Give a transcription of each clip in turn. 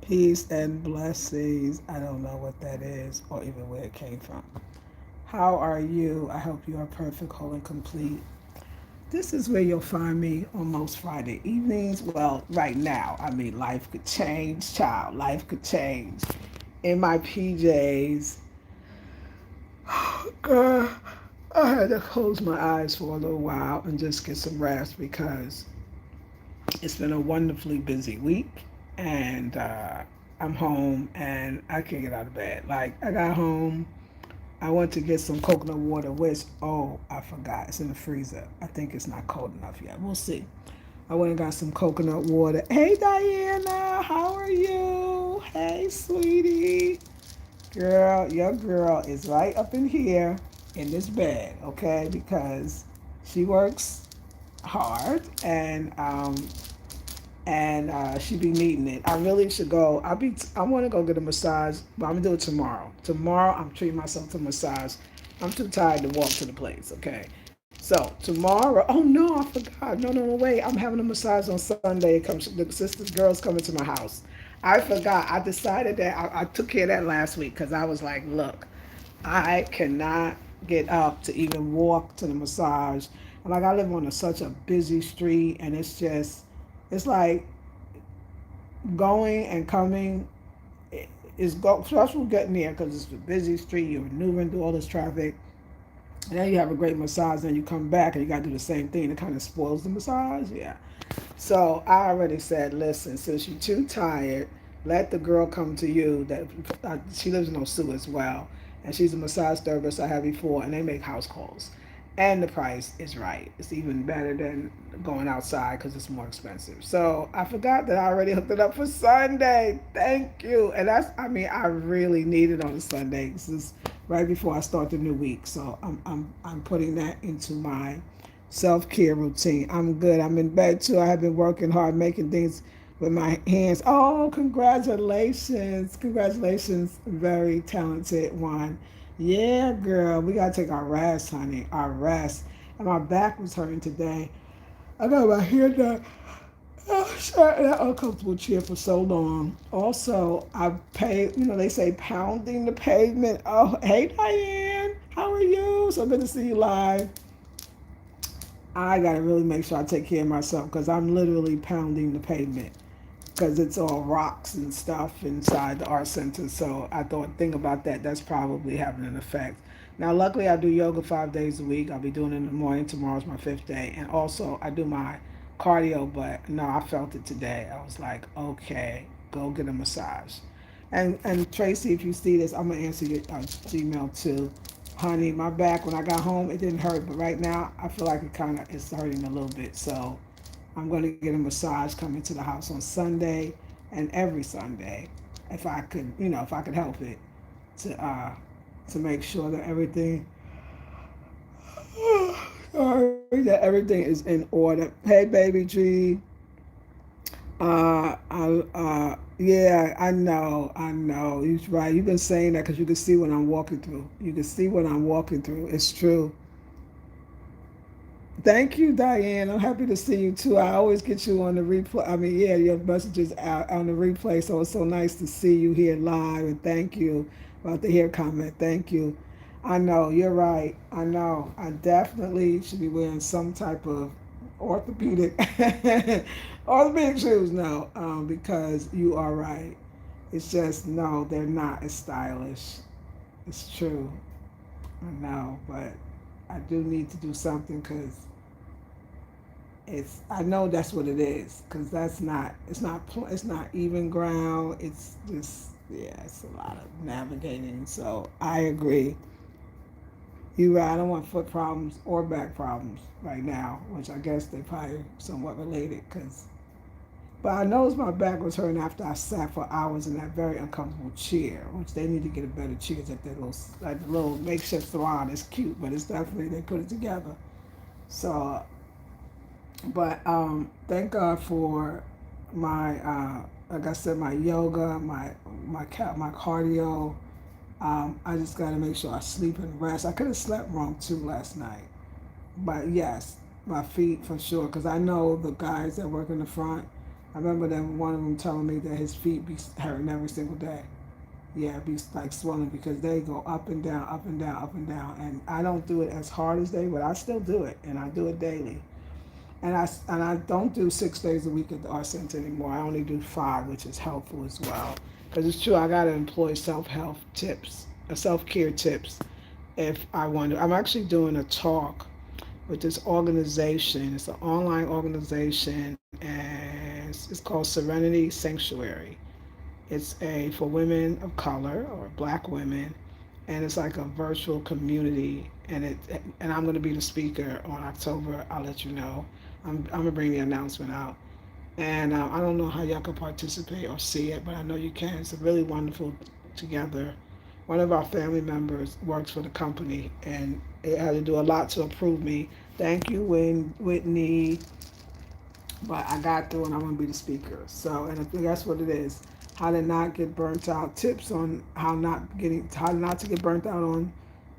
Peace and blessings. I don't know what that is or even where it came from. How are you? I hope you are perfect, whole, and complete. This is where you'll find me on most Friday evenings. Well, right now, I mean, life could change, child. Life could change. In my PJs, uh, I had to close my eyes for a little while and just get some rest because it's been a wonderfully busy week, and I'm home and I can't get out of bed. Like, I got home, I went to get some coconut water, which, oh, I forgot. It's in the freezer. I think it's not cold enough yet. We'll see. I went and got some coconut water. Hey, Diana, how are you? Hey, sweetie. Girl, your girl is right up in here in this bed, okay? Because she works hard and she be needing it. I really should go. I want to go get a massage, but I'm gonna do it tomorrow. Tomorrow, I'm treating myself to a massage. I'm too tired to walk to the place. Okay, so tomorrow. Oh no, I forgot. No, no, no, wait. I'm having a massage on Sunday. It comes the sisters, girls coming to my house. I forgot. I decided that I took care of that last week because I was like, look, I cannot get up to even walk to the massage. And like I live on such a busy street, and it's like going and coming is stressful getting there because it's a busy street. You're maneuvering through all this traffic. And then you have a great massage, then you come back and you got to do the same thing. It kind of spoils the massage. Yeah. So I already said, listen, since you're too tired, let the girl come to you. That she lives in Osu as well, and she's a massage therapist I had before, and they make house calls, and the price is right. It's even better than going outside because it's more expensive. So I forgot that I already hooked it up for Sunday. Thank you, and I really need it on a Sunday. This is right before I start the new week, so I'm putting that into my self-care routine. I'm good. I'm in bed too. I have been working hard making things with my hands. Oh, congratulations. Congratulations. Very talented one. Yeah, girl. We got to take our rest, honey. Our rest. And my back was hurting today. I got my hair done. Oh, sat in that uncomfortable chair for so long. Also, I pay, they say pounding the pavement. Oh, hey, Diane. How are you? So good to see you live. I gotta really make sure I take care of myself because I'm literally pounding the pavement because it's all rocks and stuff inside the art center. So I thought, think about that. That's probably having an effect. Now, luckily, I do yoga 5 days a week. I'll be doing it in the morning. Tomorrow's my fifth day, and also I do my cardio. But no, I felt it today. I was like, okay, go get a massage. And Tracy, if you see this, I'm gonna answer your email too. Honey, my back when I got home, it didn't hurt, but right now I feel like it kind of is hurting a little bit. So I'm going to get a massage coming to the house on Sunday and every Sunday, if I could, if I could help it, to uh, to make sure that everything, sorry, that everything is in order. Hey, baby G. Yeah, I know. You're right. You've been saying that because you can see what I'm walking through. You can see what I'm walking through. It's true. Thank you, Diane. I'm happy to see you too. I always get you on the replay. I mean, yeah, your messages out on the replay. So it's so nice to see you here live. And thank you about the hair comment. Thank you. I know you're right. I know. I definitely should be wearing some type of orthopedic orthopedic shoes now, because you are right. It's just no, they're not as stylish. It's true. I know, but I do need to do something because I know that's what it is because it's not even ground. It's just, yeah, it's a lot of navigating. So I agree. You're right. I don't want foot problems or back problems right now, which I guess they probably somewhat related. But I noticed my back was hurting after I sat for hours in that very uncomfortable chair, which they need to get a better chair. Like the little makeshift salon is cute, but it's definitely they put it together. So, but thank God for my like I said, my yoga, my cardio. I just got to make sure I sleep and rest. I could have slept wrong too last night, but yes, my feet for sure. Because I know the guys that work in the front, I remember them one of them telling me that his feet be hurting every single day. Yeah, it be like swelling because they go up and down, up and down, up and down. And I don't do it as hard as they, but I still do it, and I do it daily. And I don't do 6 days a week at the art center anymore. I only do 5, which is helpful as well. Because it's true, I gotta employ self-help tips, self-care tips. If I want to, I'm actually doing a talk with this organization. It's an online organization, and it's called Serenity Sanctuary. It's a for women of color or Black women, and it's like a virtual community. And I'm going to be the speaker on October. I'll let you know. I'm gonna bring the announcement out. And I don't know how y'all can participate or see it, but I know you can. It's a really wonderful together. One of our family members works for the company, and it had to do a lot to approve me. Thank you, Whitney. But I got through, and I'm gonna be the speaker. So, and I think that's what it is. How to not get burnt out. Tips on how not to get burnt out on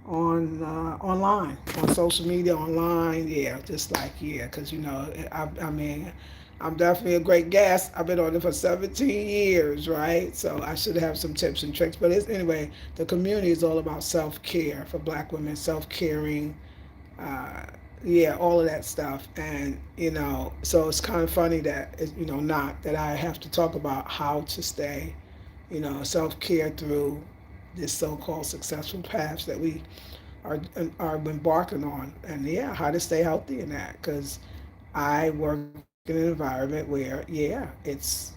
online, on social media, online. Yeah, just like yeah, because I mean, I'm definitely a great guest. I've been on it for 17 years, right? So I should have some tips and tricks. But anyway, the community is all about self care for Black women, self caring, uh, yeah, all of that stuff. And so it's kind of funny that not that I have to talk about how to stay, self care through this so-called successful paths that we are embarking on, and yeah, how to stay healthy in that. Because I work in an environment where it's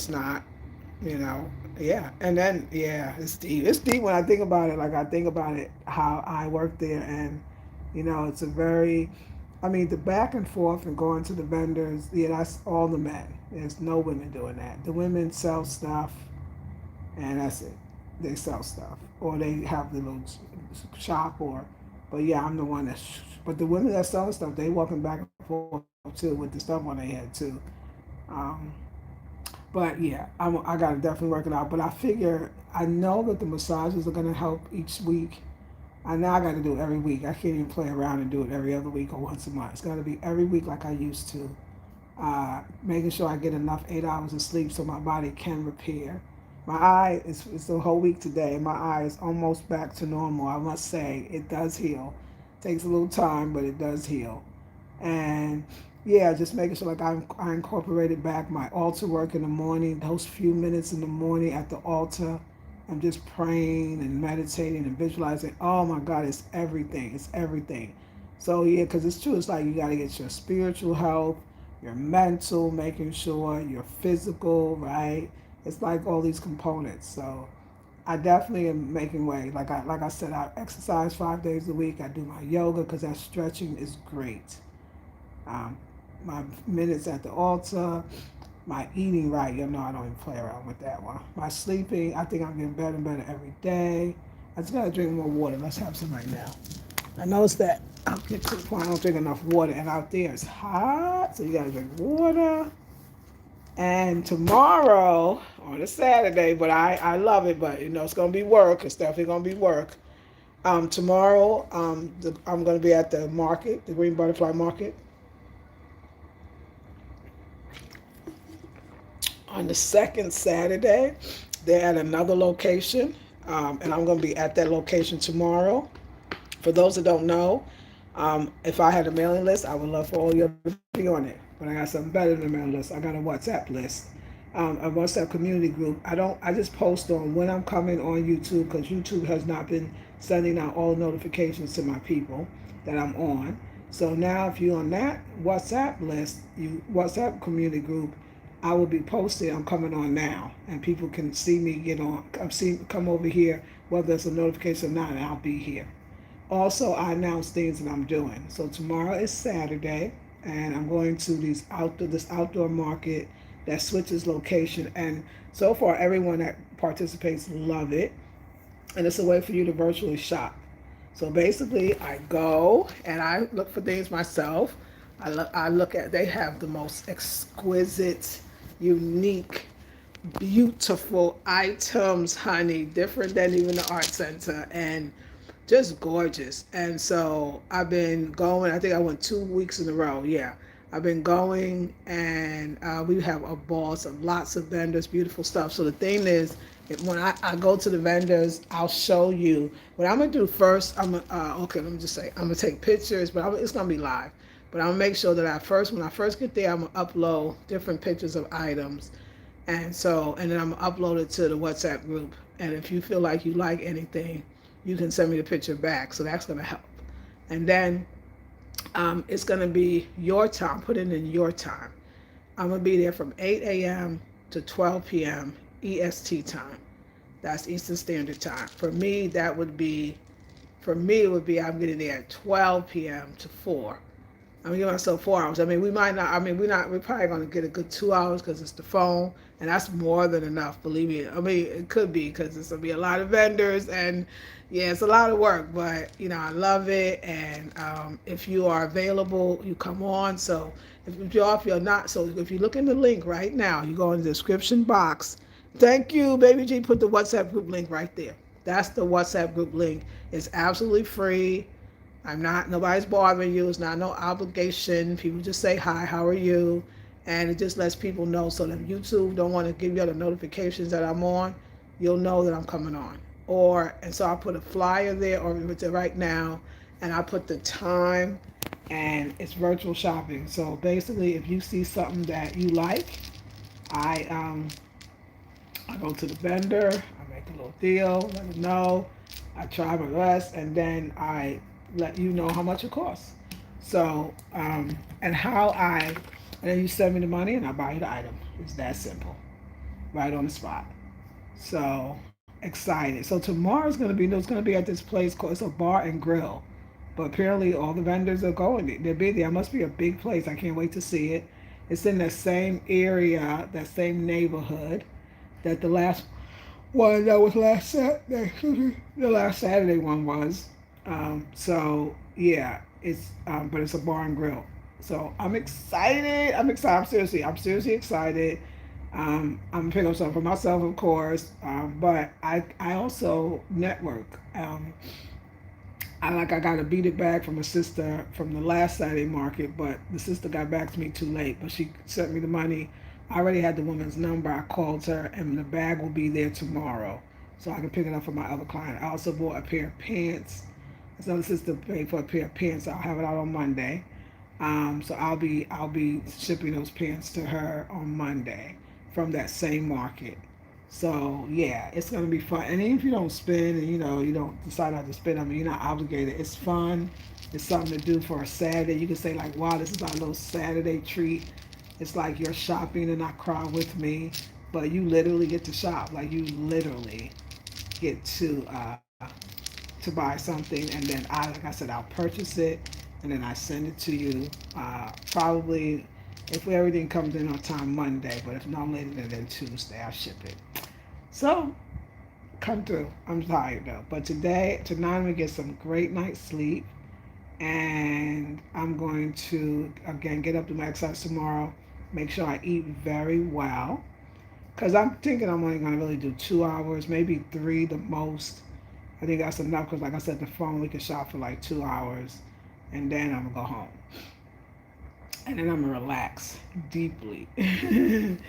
not, yeah, and then yeah, it's deep. It's deep when I think about it. Like I think about it, how I work there, and it's a very, I mean, the back and forth and going to the vendors. Yeah, that's all the men. There's no women doing that. The women sell stuff, and that's it. They sell stuff, or they have the little shop, but yeah, I'm the one that's. But the women that selling stuff, they walking back and forth too with the stuff on their head too. Um, but yeah, I got to definitely work it out. But I figure I know that the massages are gonna help each week. I now I got to do it every week. I can't even play around and do it every other week or once a month. It's got to be every week like I used to. Making sure I get enough 8 hours of sleep so my body can repair. My eye it's a whole week today. My eye is almost back to normal. I must say it does heal. Takes a little time, but it does heal. And yeah, just making sure like I incorporated back my altar work in the morning. Those few minutes in the morning at the altar, I'm just praying and meditating and visualizing. Oh my God, it's everything. It's everything. So yeah, because it's true. It's like you got to get your spiritual health, your mental, making sure your physical, right? It's like all these components. So I definitely am making way. Like I said, I exercise 5 days a week. I do my yoga because that stretching is great. Um, my minutes at the altar, my eating right. You know, I don't even play around with that one. My sleeping, I think I'm getting better and better every day. I just gotta drink more water. Let's have some right now. I noticed that I'll get to the point I don't drink enough water, and out there it's hot, so you gotta drink water. And tomorrow on a Saturday, but I love it, but it's gonna be work. It's definitely gonna be work. Tomorrow, I'm gonna be at the market, the Green Butterfly Market, on the second Saturday. They're at another location, and I'm going to be at that location tomorrow. For those that don't know, if I had a mailing list, I would love for all you to be on it. But I got something better than a mailing list. I got a WhatsApp list, a WhatsApp community group. I just post on when I'm coming on YouTube because YouTube has not been sending out all notifications to my people that I'm on. So now, if you're on that WhatsApp list, you WhatsApp community group, I will be posting. I'm coming on now, and people can see me get on. Come over here, whether it's a notification or not, and I'll be here. Also, I announce things that I'm doing. So tomorrow is Saturday, and I'm going to this outdoor market that switches location. And so far, everyone that participates love it, and it's a way for you to virtually shop. So basically, I go and I look for things myself. I look at, they have the most exquisite, unique, beautiful items, honey, different than even the art center, and just gorgeous. And so I've been going, I think I went 2 weeks in a row. Yeah. I've been going, and we have a ball, some lots of vendors, beautiful stuff. So the thing is, when I go to the vendors, I'll show you what I'm gonna do first. Okay, let me just say I'm gonna take pictures, but it's gonna be live. But I'm gonna make sure that when I first get there, I'm gonna upload different pictures of items, and then I'm gonna upload it to the WhatsApp group. And if you feel like you like anything, you can send me the picture back. So that's gonna help. And then it's going to be your time. Put it in your time. I'm going to be there from 8 a.m. to 12 p.m. EST time. That's Eastern Standard Time. For me, it would be I'm getting there at 12 p.m. to 4. I'm gonna give myself 4 hours. I mean, we might not. I mean, we're probably gonna get a good 2 hours because it's the phone, and that's more than enough. Believe me. I mean, it could be because it's gonna be a lot of vendors, and yeah, it's a lot of work. But I love it. And if you are available, you come on. So if you're not, so if you look in the link right now, you go in the description box. Thank you, Baby G. Put the WhatsApp group link right there. That's the WhatsApp group link. It's absolutely free. Nobody's bothering you. It's not no obligation. People just say hi, how are you? And it just lets people know so that YouTube don't want to give you the notifications that I'm on, you'll know that I'm coming on. And so I put a flyer there, or with it right now, and I put the time, and it's virtual shopping. So basically, if you see something that you like, I I go to the vendor, I make a little deal, let them know, I try my best, and then I let you know how much it costs. So, and then you send me the money and I buy you the item. It's that simple, right on the spot. So excited. So tomorrow's it's gonna be at this place called, it's a bar and grill, but apparently all the vendors are going. They're busy. It must be a big place. I can't wait to see it. It's in the same area, that same neighborhood that the last one that was last Saturday, the last Saturday one was. So yeah, but it's a bar and grill. So I'm excited. I'm excited. I'm seriously excited. I'm gonna pick up something for myself, of course. But I also network. I got to beat it back from a sister from the last Saturday market, but the sister got back to me too late. But she sent me the money. I already had the woman's number. I called her, and the bag will be there tomorrow, so I can pick it up for my other client. I also bought a pair of pants. This other sister paid for a pair of pants. So I'll have it out on Monday. So I'll be shipping those pants to her on Monday from that same market. So yeah, it's gonna be fun. And even if you don't spend, and you don't decide not to spend, I mean, you're not obligated. It's fun. It's something to do for a Saturday. You can say like, "Wow, this is our little Saturday treat." It's like you're shopping in Accra with me, but you literally get to shop. Like you literally get to buy something, and then like I said, I'll purchase it, and then I send it to you. Probably, if everything comes in on time, Monday, but if not later than Tuesday, I'll ship it. So come through. I'm tired though, but tonight I'm gonna get some great night's sleep, and I'm going to again get up to my exercise tomorrow. Make sure I eat very well, because I'm thinking I'm only gonna really do 2 hours, maybe three the most. I think that's enough because, like I said, the phone we can shop for like 2 hours, and then I'm gonna go home, and then I'm gonna relax deeply. And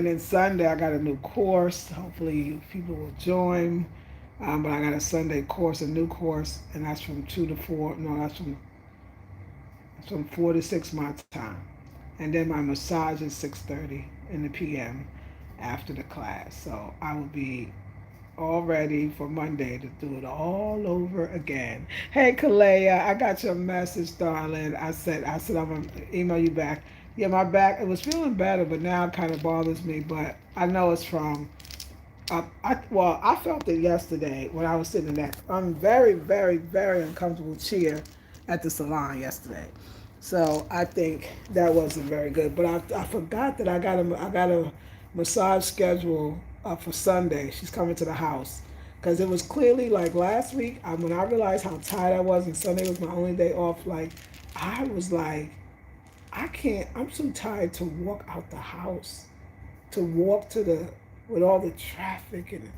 then Sunday I got a new course. Hopefully people will join. But I got a Sunday course, a new course, and that's from 2 to 4. No, that's from 4 to 6 my time. And then my massage is 6:30 in the p.m. after the class. So I will be all ready for Monday to do it all over again. Hey, Kalea, I got your message, darling. I said I'm gonna email you back. Yeah, my back, it was feeling better, but now it kind of bothers me. But I know it's from. I felt it yesterday when I was sitting in that very, very, very uncomfortable chair at the salon yesterday. So I think that wasn't very good. But I forgot that I got a massage schedule for Sunday. She's coming to the house because it was clearly like last week when I realized how tired I was and Sunday was my only day off. Like I was like, I can't. I'm so tired to walk out the house, to walk to the with all the traffic and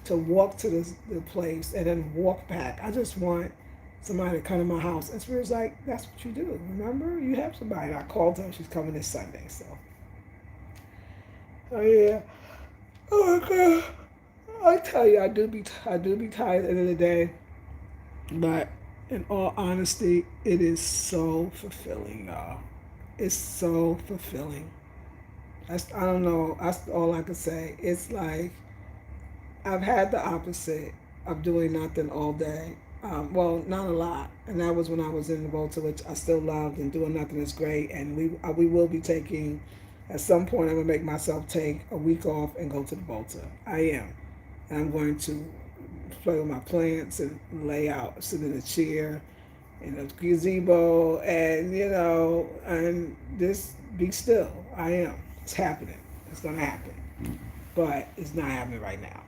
to walk to the place and then walk back. I just want somebody to come to my house. And Spirit's like, that's what you do. Remember, you have somebody. And I called her. She's coming this Sunday. So, oh yeah. Oh my God. I tell you, I do be tired at the end of the day. But in all honesty, it is so fulfilling, y'all. It's so fulfilling. I don't know. That's all I can say. It's like I've had the opposite of doing nothing all day. Well, not a lot, and that was when I was in the Volta, which I still loved, and doing nothing is great. And we will be taking, at some point, I'm gonna make myself take a week off and go to the Volta. I am, and I'm going to play with my plants and lay out, sit in a chair in a gazebo, and and just be still. I am. It's happening. It's gonna happen, but it's not happening right now.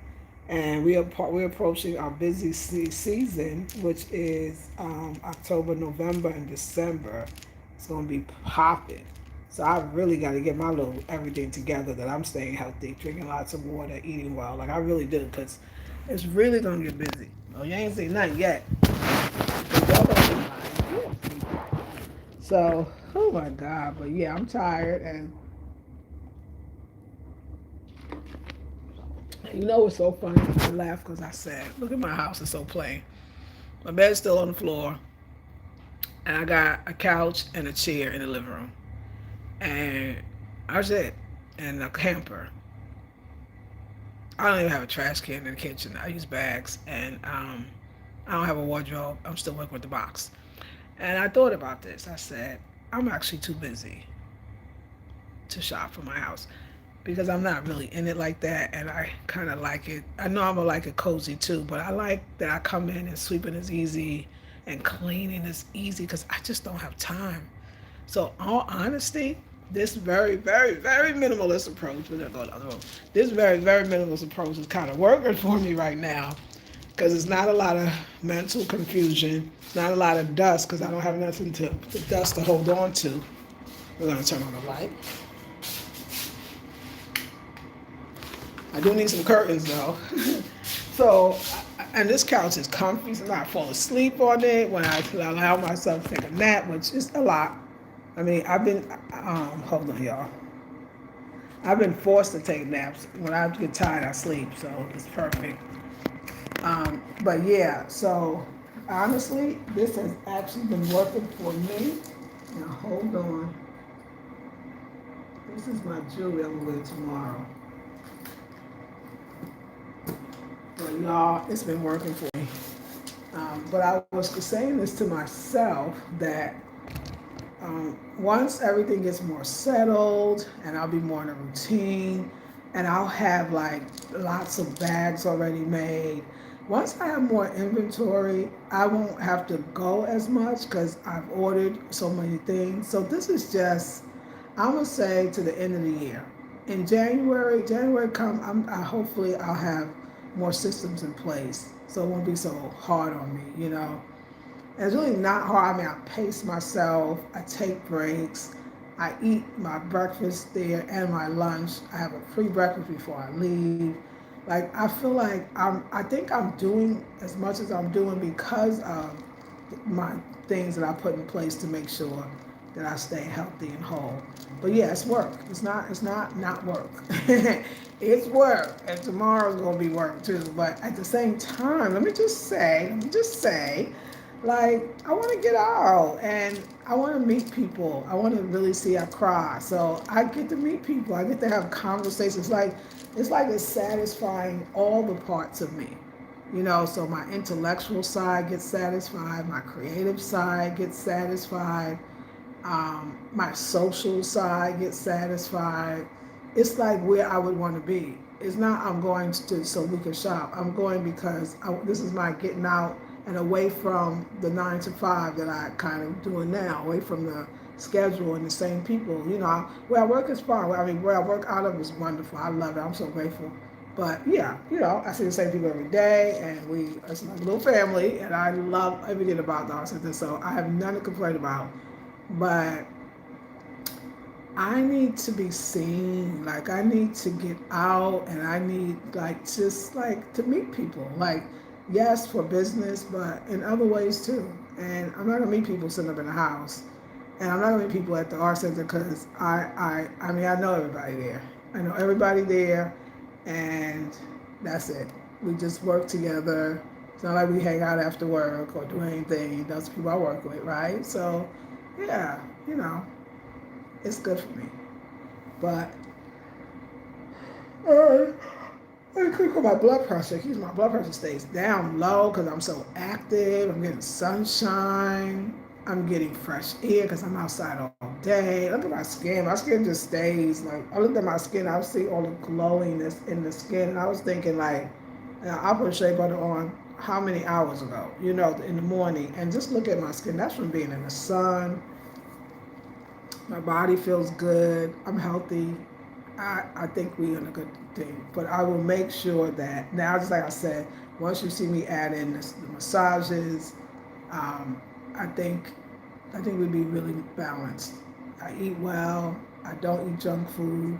And we're approaching our busy season, which is October, November, and December. It's gonna be popping. So I really got to get my little everything together that I'm staying healthy, drinking lots of water, eating well. Like I really do, because it's really gonna get busy. Oh, you ain't seen nothing yet. Y'all gonna be lying. So, oh my God, but yeah, I'm tired, and you know what's so funny? I laughed because I said, "Look at my house; it's so plain. My bed's still on the floor, and I got a couch and a chair in the living room, and that's it, and a hamper. I don't even have a trash can in the kitchen. I use bags, and I don't have a wardrobe. I'm still working with the box. And I thought about this. I said, I'm actually too busy to shop for my house because I'm not really in it like that, and I kind of like it. I know I'm gonna like it cozy too, but I like that I come in and sweeping is easy and cleaning is easy because I just don't have time. So, all honesty, this very, very, very minimalist approach, we're gonna go to the other room. This very, very minimalist approach is kind of working for me right now because it's not a lot of mental confusion, not a lot of dust because I don't have nothing to dust to hold on to. We're gonna turn on the light. I do need some curtains though. So, and this couch is comfy, so I fall asleep on it when I allow myself to take a nap, which is a lot. I mean, hold on, y'all. I've been forced to take naps. When I get tired, I sleep, so it's perfect. But yeah, so honestly, this has actually been working for me. Now, hold on. This is my jewelry I'm gonna wear tomorrow. But y'all, it's been working for me. But I was saying this to myself that once everything gets more settled and I'll be more in a routine and I'll have like lots of bags already made. Once I have more inventory, I won't have to go as much because I've ordered so many things. So this is just, I'm gonna say to the end of the year. In January come, I hopefully I'll have more systems in place, so it won't be so hard on me. And it's really not hard. I mean, I pace myself, I take breaks, I eat my breakfast there and my lunch. I have a pre-breakfast before I leave. Like I feel like I think I'm doing as much as I'm doing because of my things that I put in place to make sure that I stay healthy and whole. But yeah, it's work. It's not work. It's work. And tomorrow's gonna be work too. But at the same time, let me just say, like, I wanna get out and I wanna meet people. I wanna really see Accra. So I get to meet people. I get to have conversations. It's satisfying all the parts of me. So my intellectual side gets satisfied, my creative side gets satisfied, my social side gets satisfied. It's like where I would want to be. It's not I'm going to so we can shop. I'm going because this is my getting out and away from the 9 to 5 that I kind of doing now, away from the schedule and the same people. Where I work is fine. Where I work out of is wonderful. I love it. I'm so grateful. But yeah, I see the same people every day, and it's like a little family, and I love everything about the center. So I have none to complain about. But I need to be seen. Like I need to get out, and I need just to meet people. Like yes, for business, but in other ways too. And I'm not gonna meet people sitting up in the house, and I'm not gonna meet people at the art center because I mean I know everybody there. I know everybody there, and that's it. We just work together. It's not like we hang out after work or do anything. Those people I work with, right? So, yeah, you know, it's good for me. But uh, I could my blood pressure. Keeps my blood pressure stays down low because I'm so active. I'm getting sunshine. I'm getting fresh air because I'm outside all day. Look at my skin. My skin just stays like. I looked at my skin. I see all the glowiness in the skin, and I was thinking like, I put shea butter on how many hours ago? You know, in the morning, and just look at my skin. That's from being in the sun. My body feels good. I'm healthy. I think we're in a good thing. But I will make sure that now, just like I said, once you see me add in the massages, um, I think I think we'd be really balanced. I eat well. I don't eat junk food.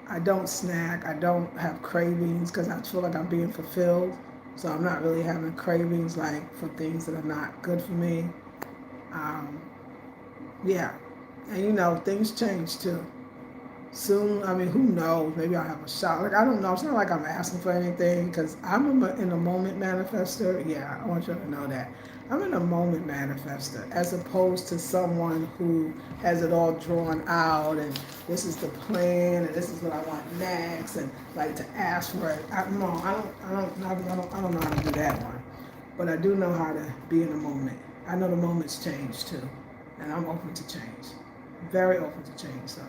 I don't snack. I don't have cravings because I feel like I'm being fulfilled. So I'm not really having cravings like for things that are not good for me. Um, yeah, and you know things change too. Soon, I mean, who knows? Maybe I'll have a shot. Like, I don't know. It's not like I'm asking for anything because I'm in a moment manifester. Yeah, I want you to know that. I'm in a moment manifester as opposed to someone who has it all drawn out and this is the plan and this is what I want next and like to ask for it. No, I don't know how to do that one. But I do know how to be in the moment. I know the moments change too, and I'm open to change. Very open to change. So.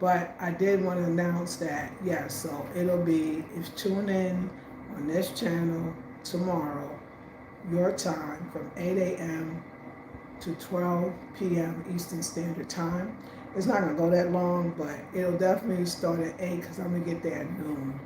But I did want to announce that, yes, so it'll be, if you tune in on this channel tomorrow, your time, from 8 a.m. to 12 p.m. Eastern Standard Time. It's not going to go that long, but it'll definitely start at 8 because I'm going to get there at noon.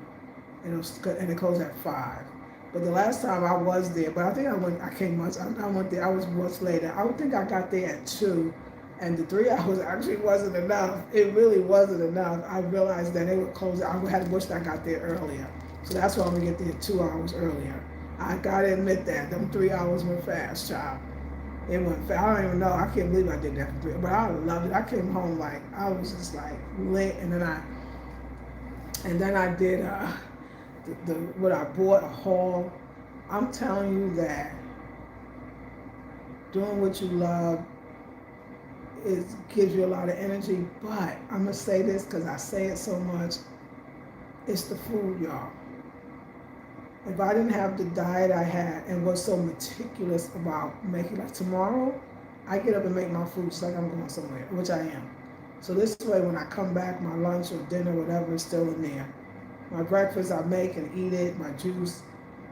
And it goes at 5. But the last time I was there, but I think I came much, I went there, I was much later. I would think I got there at 2, and the 3 hours actually wasn't enough. It really wasn't enough. I realized that they would close. I had wished I got there earlier. So that's why I'm gonna get there 2 hours earlier. I gotta admit that them 3 hours went fast, child. It went fast. I don't even know. I can't believe I did that for 3. But I loved it. I came home like I was just like lit, and then I did what I bought a haul. I'm telling you that doing what you love, it gives you a lot of energy. But I'm gonna say this because I say it so much. It's the food, y'all. If I didn't have the diet I had and was so meticulous about making, like tomorrow, I get up and make my food just like I'm going somewhere, which I am. So this way, when I come back, my lunch or dinner, whatever, is still in there. My breakfast, I make and eat it. My juice,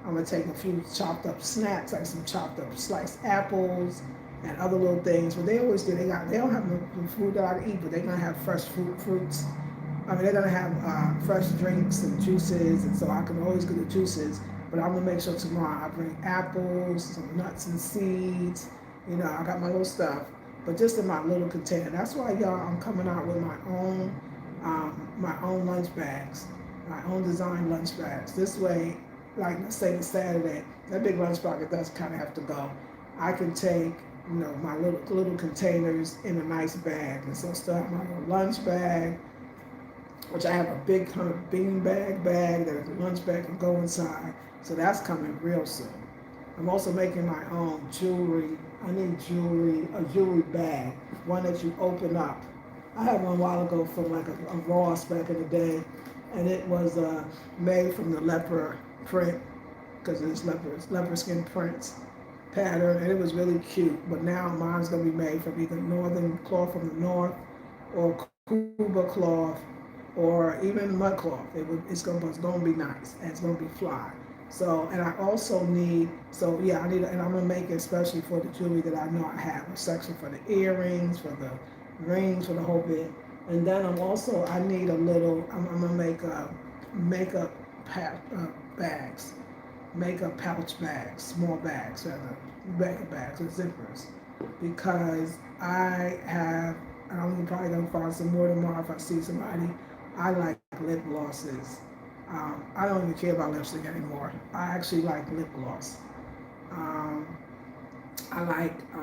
I'm gonna take a few chopped up snacks, like some chopped up sliced apples and other little things. But they always do. They don't have the food that I can eat, but they're gonna have fresh fruits. I mean, they're gonna have fresh drinks and juices, and so I can always get the juices. But I'm gonna make sure tomorrow I bring apples, some nuts and seeds. You know, I got my little stuff, but just in my little container. That's why, y'all, I'm coming out with my own lunch bags, my own design lunch bags. This way, like let's say it's Saturday, that big lunch bucket does kind of have to go. I can take, you know, my little containers in a nice bag, and so still have my little lunch bag, which I have a big kind of bean bag that the lunch bag can go inside. So that's coming real soon. I'm also making my own jewelry. I need a jewelry bag, one that you open up. I had one a while ago from like a Ross back in the day, and it was made from the leopard print, because it's leopard skin prints pattern, and it was really cute. But now mine's gonna be made from either northern cloth from the north, or Cuba cloth, or even mud cloth. It's gonna be nice, and it's gonna be fly. So, and I also need, so yeah, and I'm gonna make it especially for the jewelry that I know I have a section for the earrings, for the rings, for the whole bit. And then I need I'm gonna make makeup bags, makeup pouch bags, small bags rather, makeup bags with zippers, because I'm probably gonna find some more tomorrow if I see somebody. I like lip glosses. I don't even care about lipstick anymore. I actually like lip gloss. Um, I like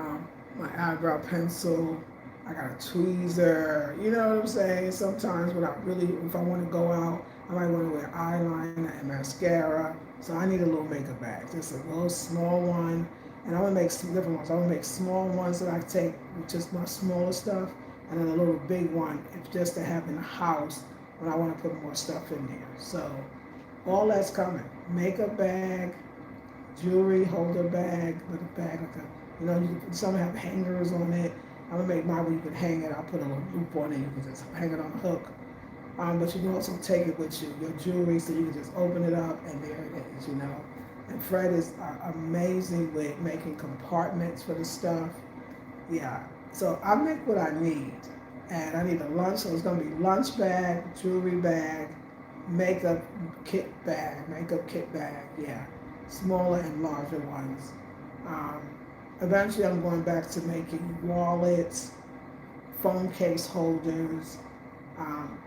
my eyebrow pencil. I got a tweezer. You know what I'm saying? Sometimes when I really, if I want to go out, I might want to wear eyeliner and mascara. So I need a little makeup bag, just a little small one. And I'm gonna make some different ones. I'm gonna make small ones that I take with just my smaller stuff, and then a little big one, if just to have in the house when I want to put more stuff in there. So all that's coming. Makeup bag, jewelry holder bag with a bag like a, you can, some have hangers on it. I'm gonna make mine where you can hang it. I'll put a little loop on it. You can just hang it on a hook. But you can also take it with you, your jewelry, so you can just open it up and there it is. And Fred is amazing with making compartments for the stuff. Yeah. So I make what I need. And I need a lunch, so it's gonna be lunch bag, jewelry bag, makeup kit bag, yeah. Smaller and larger ones. Um, Eventually I'm going back to making wallets, phone case holders,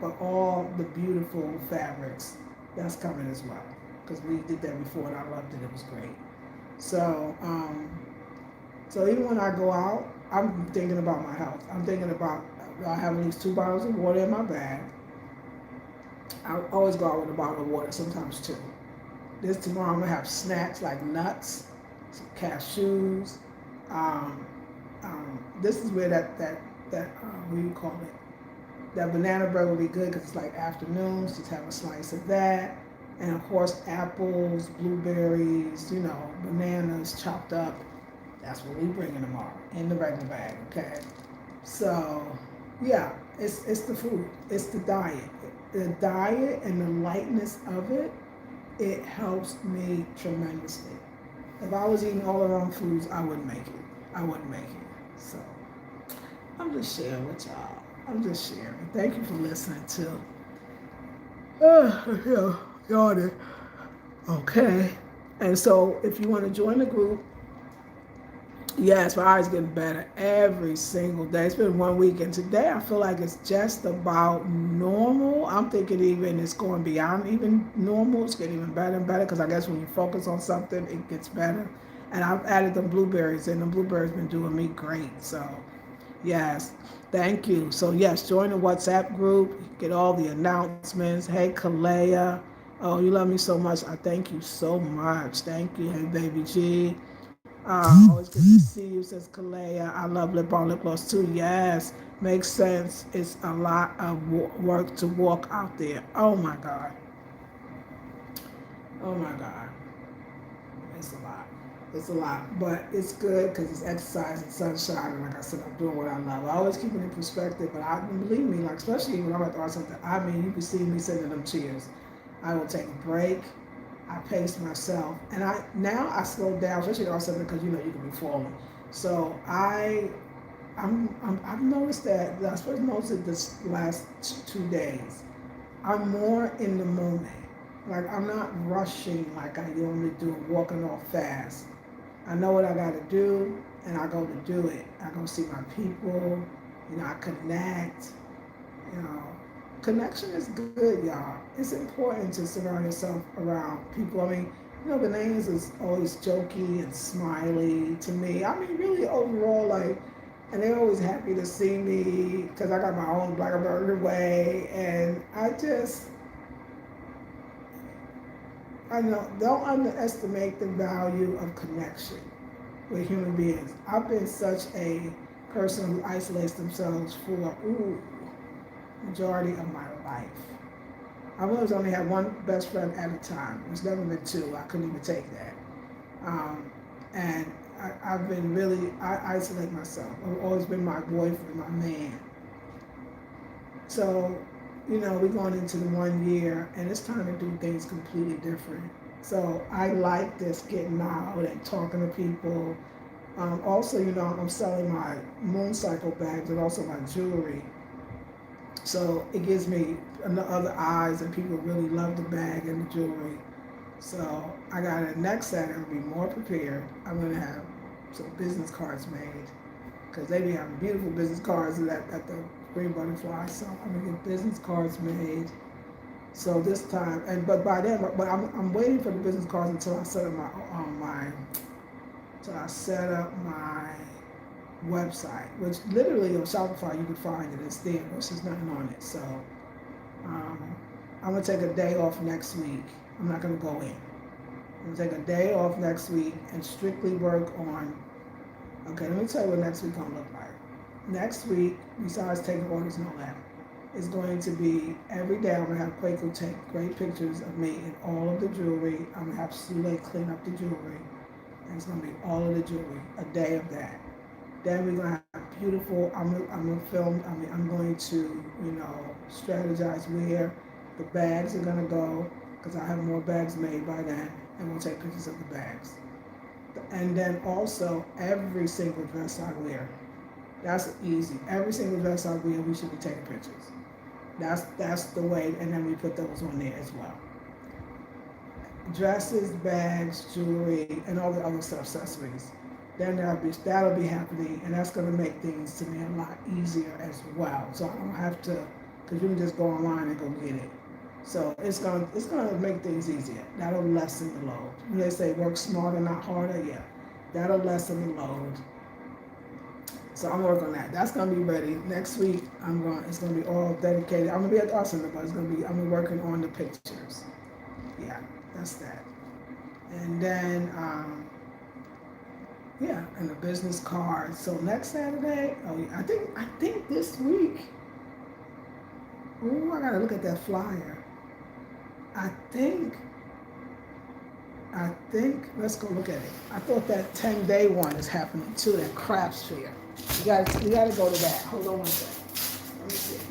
but all the beautiful fabrics, that's coming as well. Because we did that before and I loved it, it was great. So, so even when I go out, I'm thinking about my health. I'm thinking about, I have at least 2 bottles of water in my bag. I always go out with a bottle of water, sometimes two. This tomorrow I'm gonna have snacks like nuts, some cashews. Um, this is where that what do you call it? That banana bread will be good because it's like afternoons. Just have a slice of that, and of course apples, blueberries, bananas chopped up. That's what we bring in tomorrow in the regular bag. Okay, so yeah, it's the food, it's the diet and the lightness of it. It helps me tremendously. If I was eating all the wrong foods, I wouldn't make it. I wouldn't make it. So I'm just sharing with y'all. I'm just sharing. Thank you for listening to. Yawning. Okay. And so if you want to join the group, yes, my eyes getting better every single day. It's been 1 week, and today I feel like it's just about normal. I'm thinking even it's going beyond even normal. It's getting even better and better because I guess when you focus on something, it gets better. And I've added the blueberries, and the blueberries been doing me great. So, yes, thank you. So, yes, join the WhatsApp group, get all the announcements. Hey, Kalea. Oh, you love me so much. I thank you so much. Thank you. Hey, baby G. Always good to see you, says Kalea. I love lip on lip gloss too. Yes, makes sense. It's a lot of work to walk out there. Oh my God. Oh my God. It's a lot. It's a lot. But it's good because it's exercise and sunshine. And like I said, I'm doing what I love. I always keep it in perspective, but believe me, like especially when I'm at the art center, I mean, you can see me sitting in them chairs. I will take a break. I pace myself, and I slow down, especially also because you can be falling. So I've noticed that I suppose most of this last 2 days, I'm more in the moment. Like I'm not rushing like I normally do, walking off fast. I know what I got to do, and I go to do it. I go see my people. I connect. You know, Connection is good, y'all. It's important to surround yourself around people. I mean, Ghanaians is always jokey and smiley to me. I mean, really overall, like, and they're always happy to see me because I got my own Black American way, and I know, don't underestimate the value of connection with human beings. I've been such a person who isolates themselves for majority of my life. I've always only had one best friend at a time. It's never been two. I couldn't even take that. And I've been really, I isolate myself. I've always been my boyfriend, my man. So, we're going into the 1 year, and it's time to do things completely different. So I like this getting out and talking to people. Also, I'm selling my moon cycle bags and also my jewelry. So it gives me other eyes, and people really love the bag and the jewelry. So I got it next Saturday. I'll be more prepared. I'm gonna have some business cards made because they be having beautiful business cards at the Green Butterfly. So I'm gonna get business cards made. So this time, but by then, but I'm waiting for the business cards until I set up So I set up my website, which literally on Shopify you can find it. It's there. There's just nothing on it. So um, I'm gonna take a day off next week. I'm not gonna go in. I'm gonna take a day off next week and strictly work on. Okay, let me tell you what next week gonna look like. Next week, besides taking orders and all that, is going to be every day. I'm gonna have Quaco take great pictures of me and all of the jewelry. I'm gonna have Sule clean up the jewelry, and it's gonna be all of the jewelry. A day of that. Then we're gonna have beautiful. I'm gonna film. I mean, I'm going to strategize where the bags are gonna go because I have more bags made by then, and we'll take pictures of the bags. And then also every single dress I wear. That's easy. Every single dress I wear, we should be taking pictures. That's the way, and then we put those on there as well. Dresses, bags, jewelry, and all the other stuff, accessories. Then that'll be happening, and that's gonna make things to me a lot easier as well. So I don't have to, because you can just go online and go get it. So it's gonna make things easier. That'll lessen the load. When they say work smarter, not harder, yeah, that'll lessen the load. So I'm working on that. That's gonna be ready next week. It's gonna be all dedicated. I'm gonna be at the art center, but I'm gonna be working on the pictures. Yeah, that's that. And then yeah, and the business card. So next Saturday, oh yeah, I think this week. Oh, I gotta look at that flyer. I think let's go look at it. I thought that 10-day one is happening too, that crafts fair. You gotta go to that. Hold on one second. Let me see.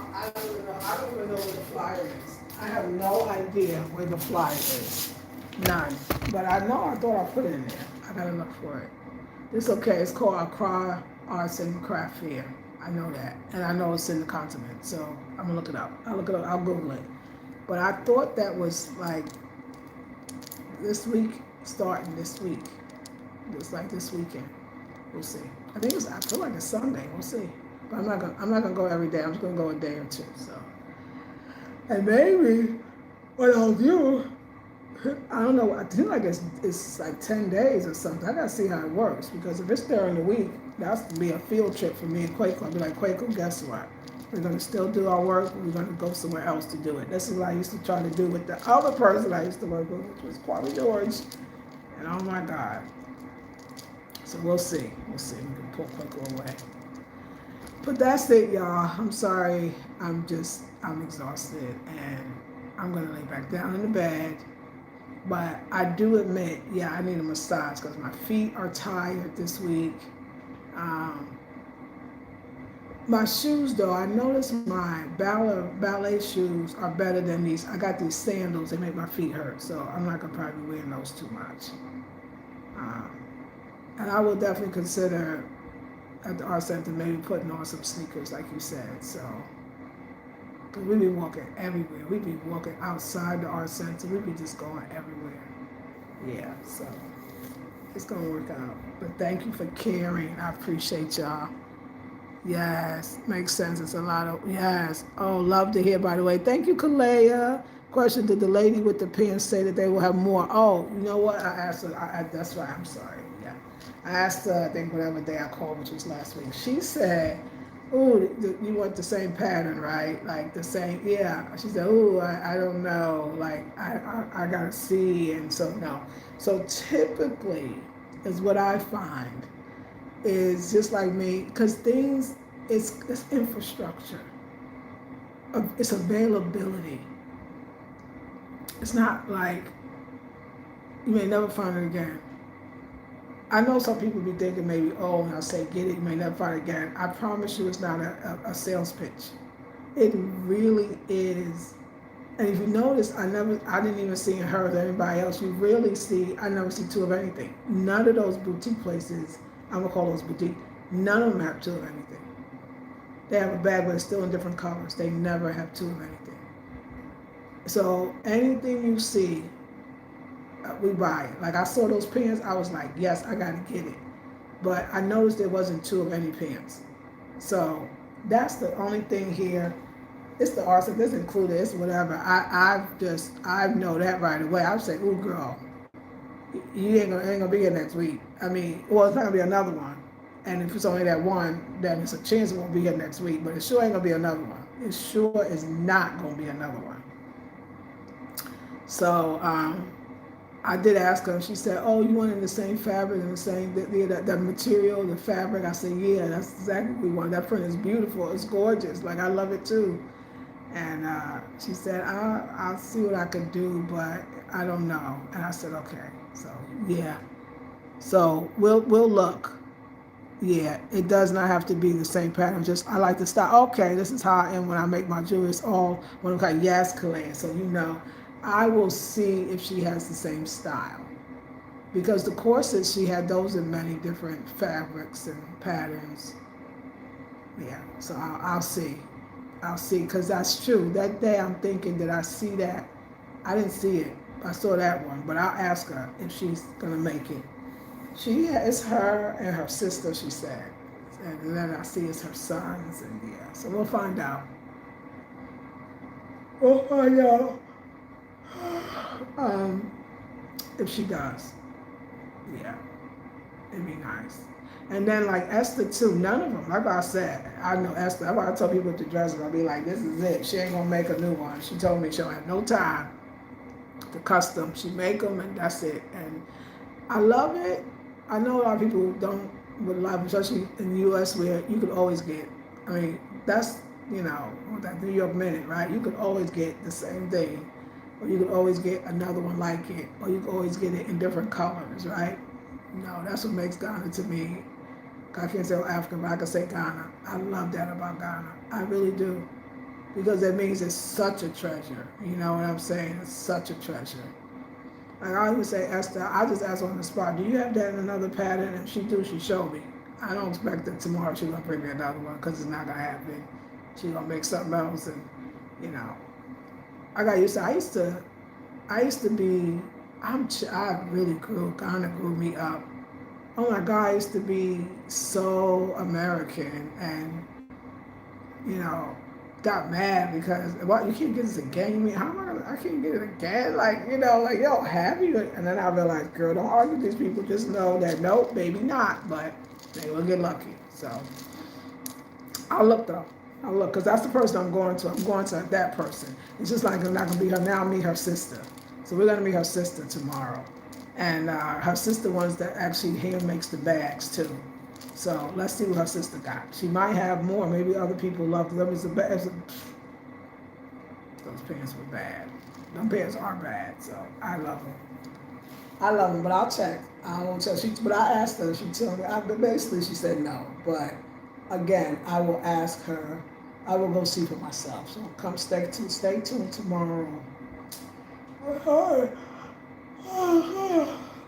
I don't even know where the flyer is. I have no idea where the flyer is. None. But I thought I put it in there. I gotta look for it. It's okay. It's called Accra Arts and Craft Fair. I know that. And I know it's in the continent. So I'm gonna look it up. I'll look it up. I'll Google it. But I thought that was like this week, starting this week. It's like this weekend. We'll see. I feel like it's Sunday. We'll see. But I'm not gonna go every day. I'm just gonna go a day or two. So, and maybe what I'll do, I don't know. I feel like it's like 10 days or something. I gotta see how it works because if it's during the week, that's gonna be a field trip for me and Quaco. I'll be like, Quaco, guess what? We're gonna still do our work. We're gonna go somewhere else to do it. This is what I used to try to do with the other person I used to work with, which was Kwame George. And oh my God. So we'll see. We'll see. We can pull Quaco away. But that's it, y'all. I'm sorry. I'm exhausted and I'm gonna lay back down in the bed. But I do admit, yeah, I need a massage because my feet are tired this week. My shoes, though, I noticed my ballet shoes are better than these. I got these sandals. They make my feet hurt, so I'm not gonna probably be wearing those too much. And I will definitely consider at the art center maybe putting on some sneakers, like you said. So, because we be walking everywhere. We be walking outside the art center. We be just going everywhere. Yeah, so it's gonna work out. But thank you for caring. I appreciate y'all. Yes, makes sense. It's a lot of, yes. Oh, love to hear, by the way. Thank you, Kalea. Question, did the lady with the pen say that they will have more? Oh, you know what? I asked her, that's right, I'm sorry. Yeah. I asked her, I think whatever day I called, which was last week. She said, ooh, you want the same pattern, right? Like the same, yeah. She said, ooh, I don't know. Like, I got to see. And so, no. So typically is what I find is just like me, because things, it's infrastructure, it's availability. It's not like You may never find it again. I know some people be thinking maybe, oh, when I say get it, you may never find it again. I promise you it's not a sales pitch. It really is. And if you notice, I didn't even see in her or anybody else. You really see, I never see two of anything. None of those boutique places, I'm gonna call those boutique, none of them have two of anything. They have a bag, but it's still in different colors. They never have two of anything. So anything you see, we buy it. Like I saw those pants, I was like, yes, I gotta get it. But I noticed there wasn't two of any pants. So that's the only thing here. It's the arson, this included, it's whatever. I know that right away. I would say, ooh girl, you ain't gonna be here next week. I mean, well, it's not gonna be another one. And if it's only that one, then it's a chance it won't be here next week. But it sure ain't gonna be another one. It sure is not gonna be another one. So I did ask her, and she said, "Oh, you wanted the same fabric and the same the material, the fabric." I said, "Yeah, that's exactly what we want. That print is beautiful. It's gorgeous. Like I love it too." And she said, "I'll see what I can do, but I don't know." And I said, "Okay." So yeah, so we'll look. Yeah, it does not have to be the same pattern. Just I like to start. Okay, this is how I am when I make my jewelry. It's all what I'm calling yes, Kalea. So you know, I will see if she has the same style because the corsets she had those in many different fabrics and patterns. Yeah, so I'll see. I'll see because that's true. That day I'm thinking that I see that. I didn't see it. I saw that one, but I'll ask her if she's gonna make it. It's her and her sister, she said. And then I see it's her sons, and yeah. So we'll find out. We'll find out um, if she does. Yeah, it'd be nice. And then like Esther too, none of them, like I said, I know Esther, that's why I tell people to dress her, I'll be like, this is it. She ain't gonna make a new one. She told me she'll have no time to custom. She make them and that's it. And I love it. I know a lot of people don't would love, especially in the U.S. where you could always get. I mean, that's that New York minute, right? You could always get the same thing, or you could always get another one like it, or you could always get it in different colors, right? That's what makes Ghana to me. I can't say Africa, but I can say Ghana. I love that about Ghana. I really do, because that means it's such a treasure. You know what I'm saying? It's such a treasure. Like I always say, Esther, I just ask her on the spot, do you have that in another pattern? And she do, she show me. I don't expect that tomorrow she's going to bring me another one because it's not going to happen. She's going to make something else and, I got used to, I used to be, I really Ghana grew me up. Oh my God, I used to be so American and, got mad because what you can't get this again. You mean how am I can't get it again? Like you don't have you. And then I realized, girl, don't argue with these people. Just know that nope, maybe not, but they will get lucky. So I'll look though. I'll look because that's the person I'm going to. I'm going to that person. It's just like I'm not gonna be her now. I'll meet her sister. So we're gonna meet her sister tomorrow, and her sister ones that actually hand makes the bags too. So let's see what her sister got. She might have more. Maybe other people love them. Those pants were bad. Them pants are bad. So I love them. I love them, but I'll check. I won't tell. But I asked her. She told me. Basically, she said no. But again, I will ask her. I will go see for myself. So come stay tuned tomorrow. Oh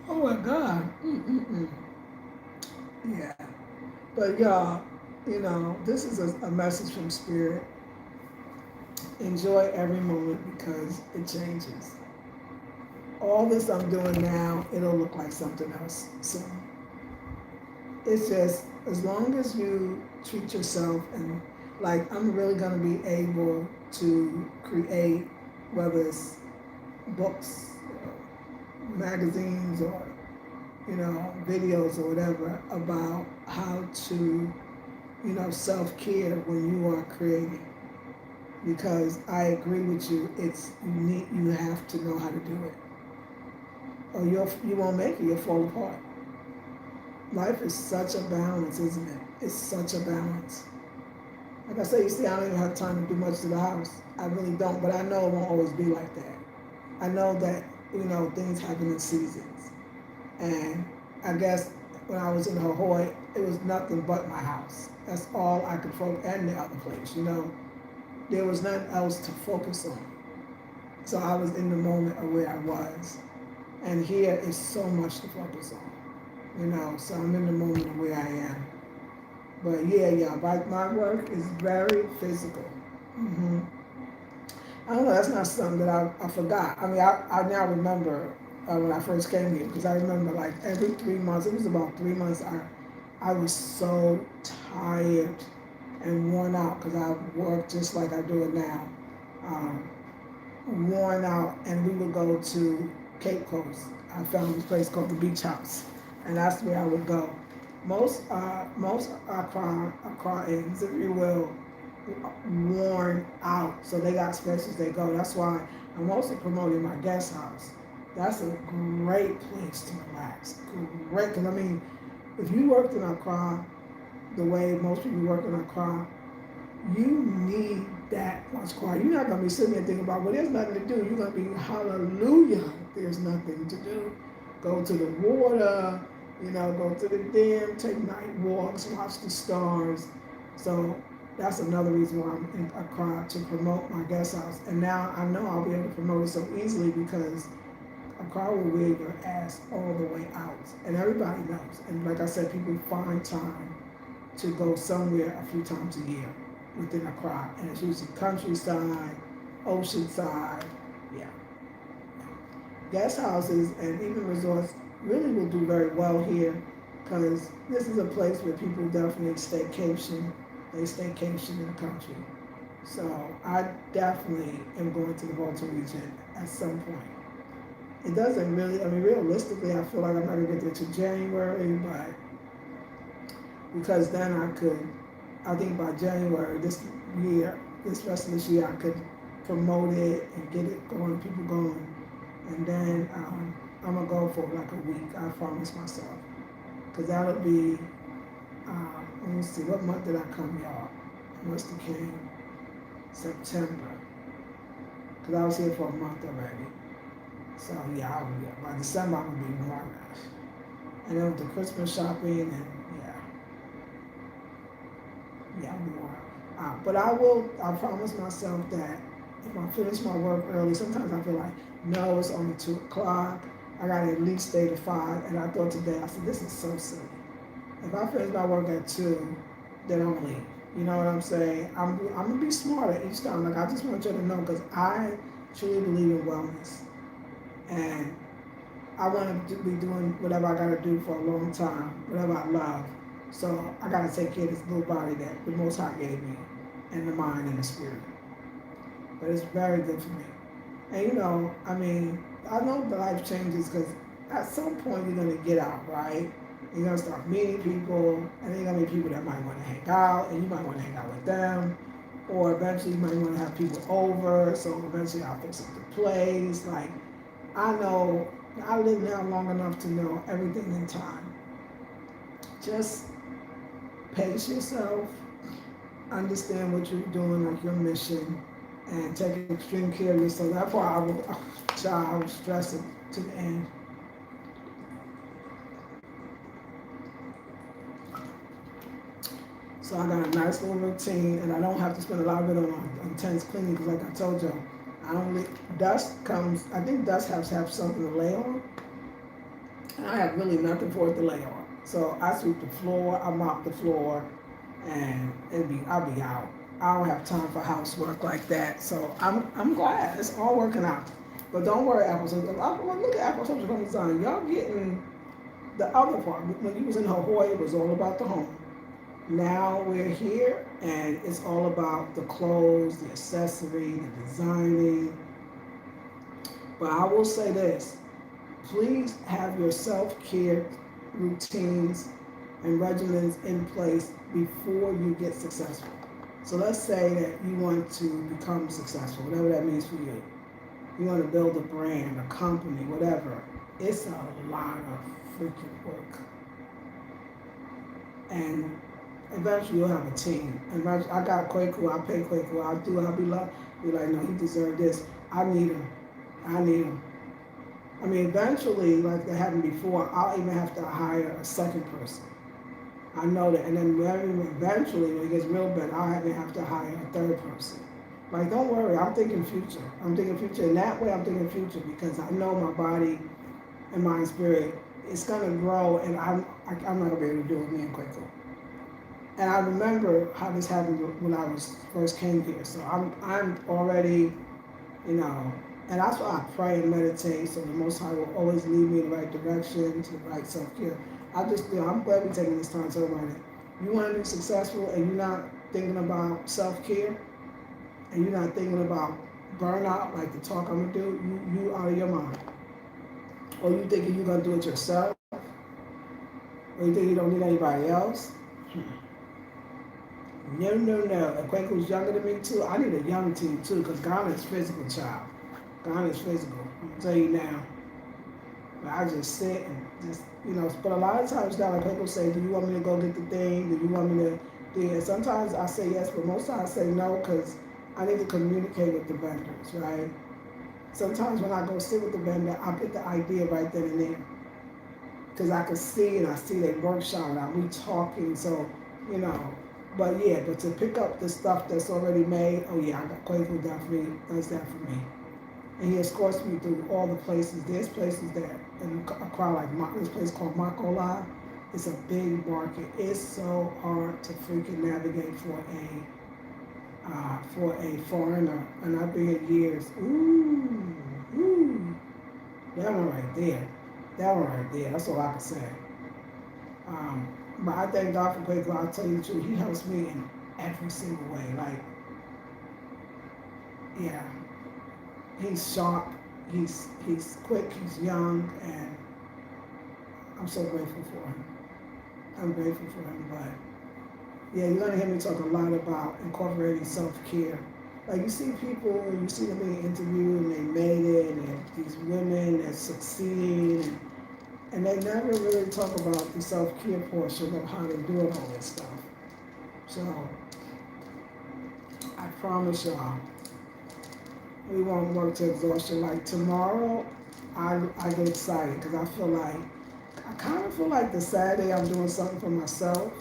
my God. Yeah. But y'all, this is a message from Spirit. Enjoy every moment because it changes. All this I'm doing now, it'll look like something else soon. It's just, as long as you treat yourself and like I'm really gonna be able to create, whether it's books, or magazines, or videos or whatever about how to, self-care when you are creating. Because I agree with you, you have to know how to do it. Or you won't make it, you'll fall apart. Life is such a balance, isn't it? It's such a balance. Like I say, you see, I don't even have time to do much to the house. I really don't, but I know it won't always be like that. I know that things happen in seasons. And I guess when I was in Hawaii, it was nothing but my house. That's all I could focus, and the other place. There was nothing else to focus on. So I was in the moment of where I was. And here is so much to focus on. So I'm in the moment of where I am. But yeah, my work is very physical. hmm I don't know, that's not something that I forgot. I mean, I now remember when I first came here, because I remember like every 3 months, it was about 3 months, I was so tired and worn out because I worked just like I do it now. Um, Worn out, and we would go to Cape Coast. I found this place called the Beach House, and that's where I would go. Most Accraans, if you will, worn out, so they got places they go. That's why I'm also promoting my guest house. That's a great place to relax. Great, because I mean, if you worked in Accra the way most people work in Accra, you need that much quiet. You're not going to be sitting there thinking about, well, there's nothing to do. You're going to be, hallelujah, there's nothing to do. Go to the water, go to the dam, take night walks, watch the stars. So that's another reason why I'm in Accra, to promote my guest house. And now I know I'll be able to promote it so easily because Accra will wear your ass all the way out. And everybody knows. And like I said, people find time to go somewhere a few times a year within Accra, and it's usually countryside, oceanside, yeah. Guest houses and even resorts really will do very well here, because this is a place where people definitely staycation. They staycation in the country. So I definitely am going to the Baltimore region at some point. It doesn't really, I mean, realistically, I feel like I'm not going to get there till January, but because then I think by January this year, this rest of this year, I could promote it and get it going, people going. And then I'm going to go for like a week, I promise myself. Because that'll be, let me see, what month did I come, y'all? I must have came September. Because I was here for a month already. So yeah, by December I'm going to be more or less. And then with the Christmas shopping and yeah, more. But I promise myself that if I finish my work early, sometimes I feel like, no, it's only 2 o'clock. I gotta at least stay to 5. And I thought today, I said, this is so silly. If I finish my work at 2, then I'm leave. You know what I'm saying? I'm gonna be smarter each time. Like, I just want you to know, because I truly believe in wellness. And I want to be doing whatever I gotta do for a long time, whatever I love. So I gotta take care of this little body that the Most High gave me, and the mind and the spirit. But it's very good for me. And I mean, I know the life changes because at some point you're gonna get out, right? You're gonna start meeting people, and then you're gonna meet people that might want to hang out, and you might want to hang out with them. Or eventually you might want to have people over, so eventually I'll fix up the place. Like, I know, I live now long enough to know everything in time. Just pace yourself, understand what you're doing, like your mission, and take extreme care of yourself. That's why I was stressing to the end. So I got a nice little routine, and I don't have to spend a lot of it on intense cleaning, because like I told you, dust comes, I think dust has to have something to lay on, and I have really nothing for it to lay on. So I sweep the floor, I mop the floor, and I'll be out. I don't have time for housework like that. So I'm glad it's all working out. But don't worry, look at afrocentrichomedesign. Y'all getting the other part. When you was in Hawaii, it was all about the home. Now we're here, and it's all about the clothes, the accessory, the designing. But I will say this: please have your self-care routines and regimens in place before you get successful. So let's say that you want to become successful, whatever that means for you. You want to build a brand, a company, whatever. It's a lot of freaking work. And eventually you'll have a team. And I got Kwaku, I pay Kwaku, I'll be like, no, he deserved this. I need him. I mean, eventually, like that happened before, I'll even have to hire a second person. I know that, and then eventually, when it gets real bad, I'll even have to hire a third person. Like, don't worry, I'm thinking future. I'm thinking future. In that way, I'm thinking future because I know my body and my spirit is gonna grow, and I'm not gonna be able to do it me and quickly. And I remember how this happened when I was first came here. So I'm already, you know, and that's why I pray and meditate. So the Most High will always lead me in the right direction, to the right self care. I'm glad we're taking this time to talk about it. You want to be successful, and you're not thinking about self care, and you're not thinking about burnout, like the talk I'm gonna do. You out of your mind, or you thinking you're gonna do it yourself, or you think you don't need anybody else. No, no, no. And Quake was younger than me too. I need a young team too, because Ghana is physical, child. Ghana is physical. I'm gonna tell you now. But I just sit and just, but a lot of times now, like people say, do you want me to go get the thing? Do you want me to do it? Sometimes I say yes, but most times I say no, because I need to communicate with the vendors, right? Sometimes when I go sit with the vendor, I get the idea right then and there. Because I can see and I see they workshop and we talking, so, you know. But yeah, but to pick up the stuff that's already made, oh yeah, I got Quavo definitely does that for me. And he escorts me through all the places. There's places that in Accra, like this place called Makola. It's a big market. It's so hard to freaking navigate for a foreigner. And I've been here years. Ooh, that one right there. That one right there. That's all I can say. But I thank God for Quavo. I'll tell you the truth. He helps me in every single way. Like, yeah, he's sharp. He's quick. He's young, and I'm so grateful for him. I'm grateful for him. But yeah, you're gonna hear me talk a lot about incorporating self-care. Like you see people, you see them being interviewed, and they made it, and these women that succeed, and they never really talk about the self-care portion of how they're doing all this stuff. So I promise y'all, we won't work to exhaustion. Like tomorrow, I get excited because I kind of feel like the Saturday I'm doing something for myself,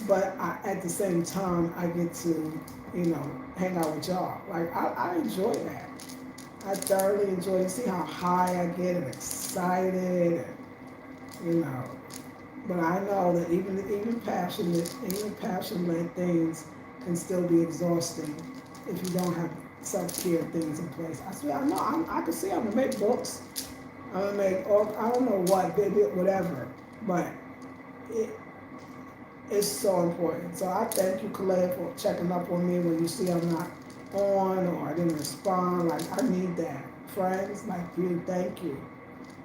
but at the same time I get to, hang out with y'all. Like I enjoy that. I thoroughly enjoy it. See how high I get and excited, and, But I know that even passionate things can still be exhausting if you don't have self-care things in place. I swear, I know. I can see I'm gonna make books. I'm gonna make all, I don't know what, baby, whatever. But it it's so important. So I thank you, Calais, for checking up on me when you see I'm not on or I didn't respond. Like I need that. Friends like you, thank you.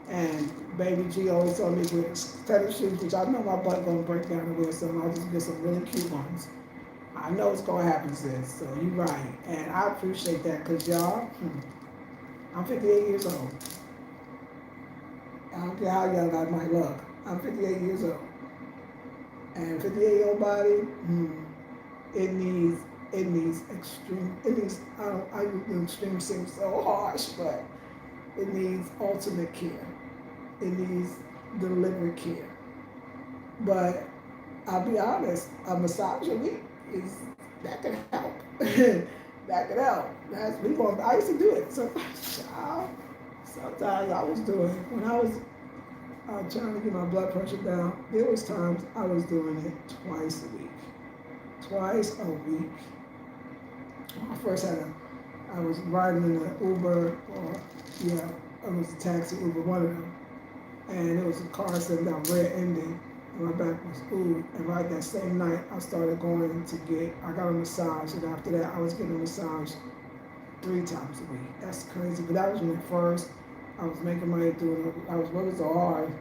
And Baby G always told me to get tennis shoes, which I know my butt gonna break down and wear some. I'll just get some really cute ones. I know it's gonna happen, sis. So you right, and I appreciate that, cause y'all, I'm 58 years old. I don't care how young I might look. I'm 58 years old, and 58-year-old body, it needs extreme. It needs I extreme seems so harsh, but it needs ultimate care. It needs deliberate care. But I'll be honest, a massage a week is that can help. That can help. I used to do it. Sometimes I was doing it when I was trying to get my blood pressure down. There was times I was doing it twice a week. Twice a week. When I first I was riding in an Uber or it was a taxi Uber, one of them, and it was a car sitting down rear ending. And my back was ooh, and right that same night I started going to I got a massage, and after that I was getting a massage 3 times a week. That's crazy, but that was when first I was making money doing it. I was working so hard,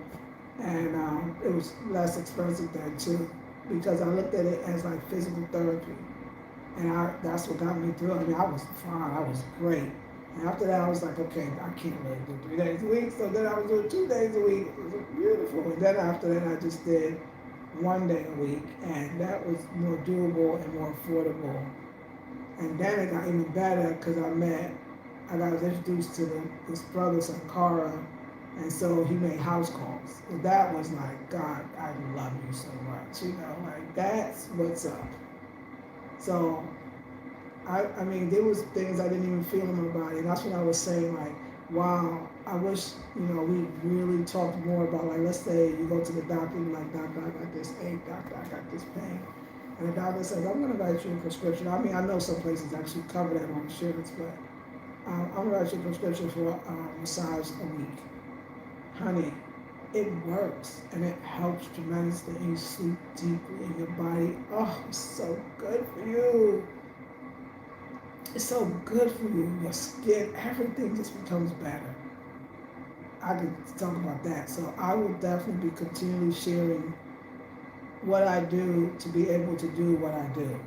and it was less expensive then too, because I looked at it as like physical therapy, and that's what got me through. I mean, I was fine, I was great. And after that, I was like, okay, I can't really do 3 days a week. So then I was doing 2 days a week. It was beautiful. And then after that, I just did 1 day a week. And that was more doable and more affordable. And then it got even better because I got introduced to this brother, Sankara. And so he made house calls. And that was like, God, I love you so much. Like that's what's up. So I mean, there was things I didn't even feel in my body. And that's what I was saying, like, wow, I wish, we really talked more about, like, let's say you go to the doctor and you're like, doctor, I got this ache, doctor, I got this pain. And the doctor says, I'm going to write you a prescription. I mean, I know some places actually cover that on insurance, but I'm going to write you a prescription for massage a week. Honey, it works and it helps tremendously, and you sleep deeply in your body. Oh, it's so good for you. It's so good for you. Your skin, everything just becomes better. I could talk about that. So I will definitely be continually sharing what I do to be able to do what I do.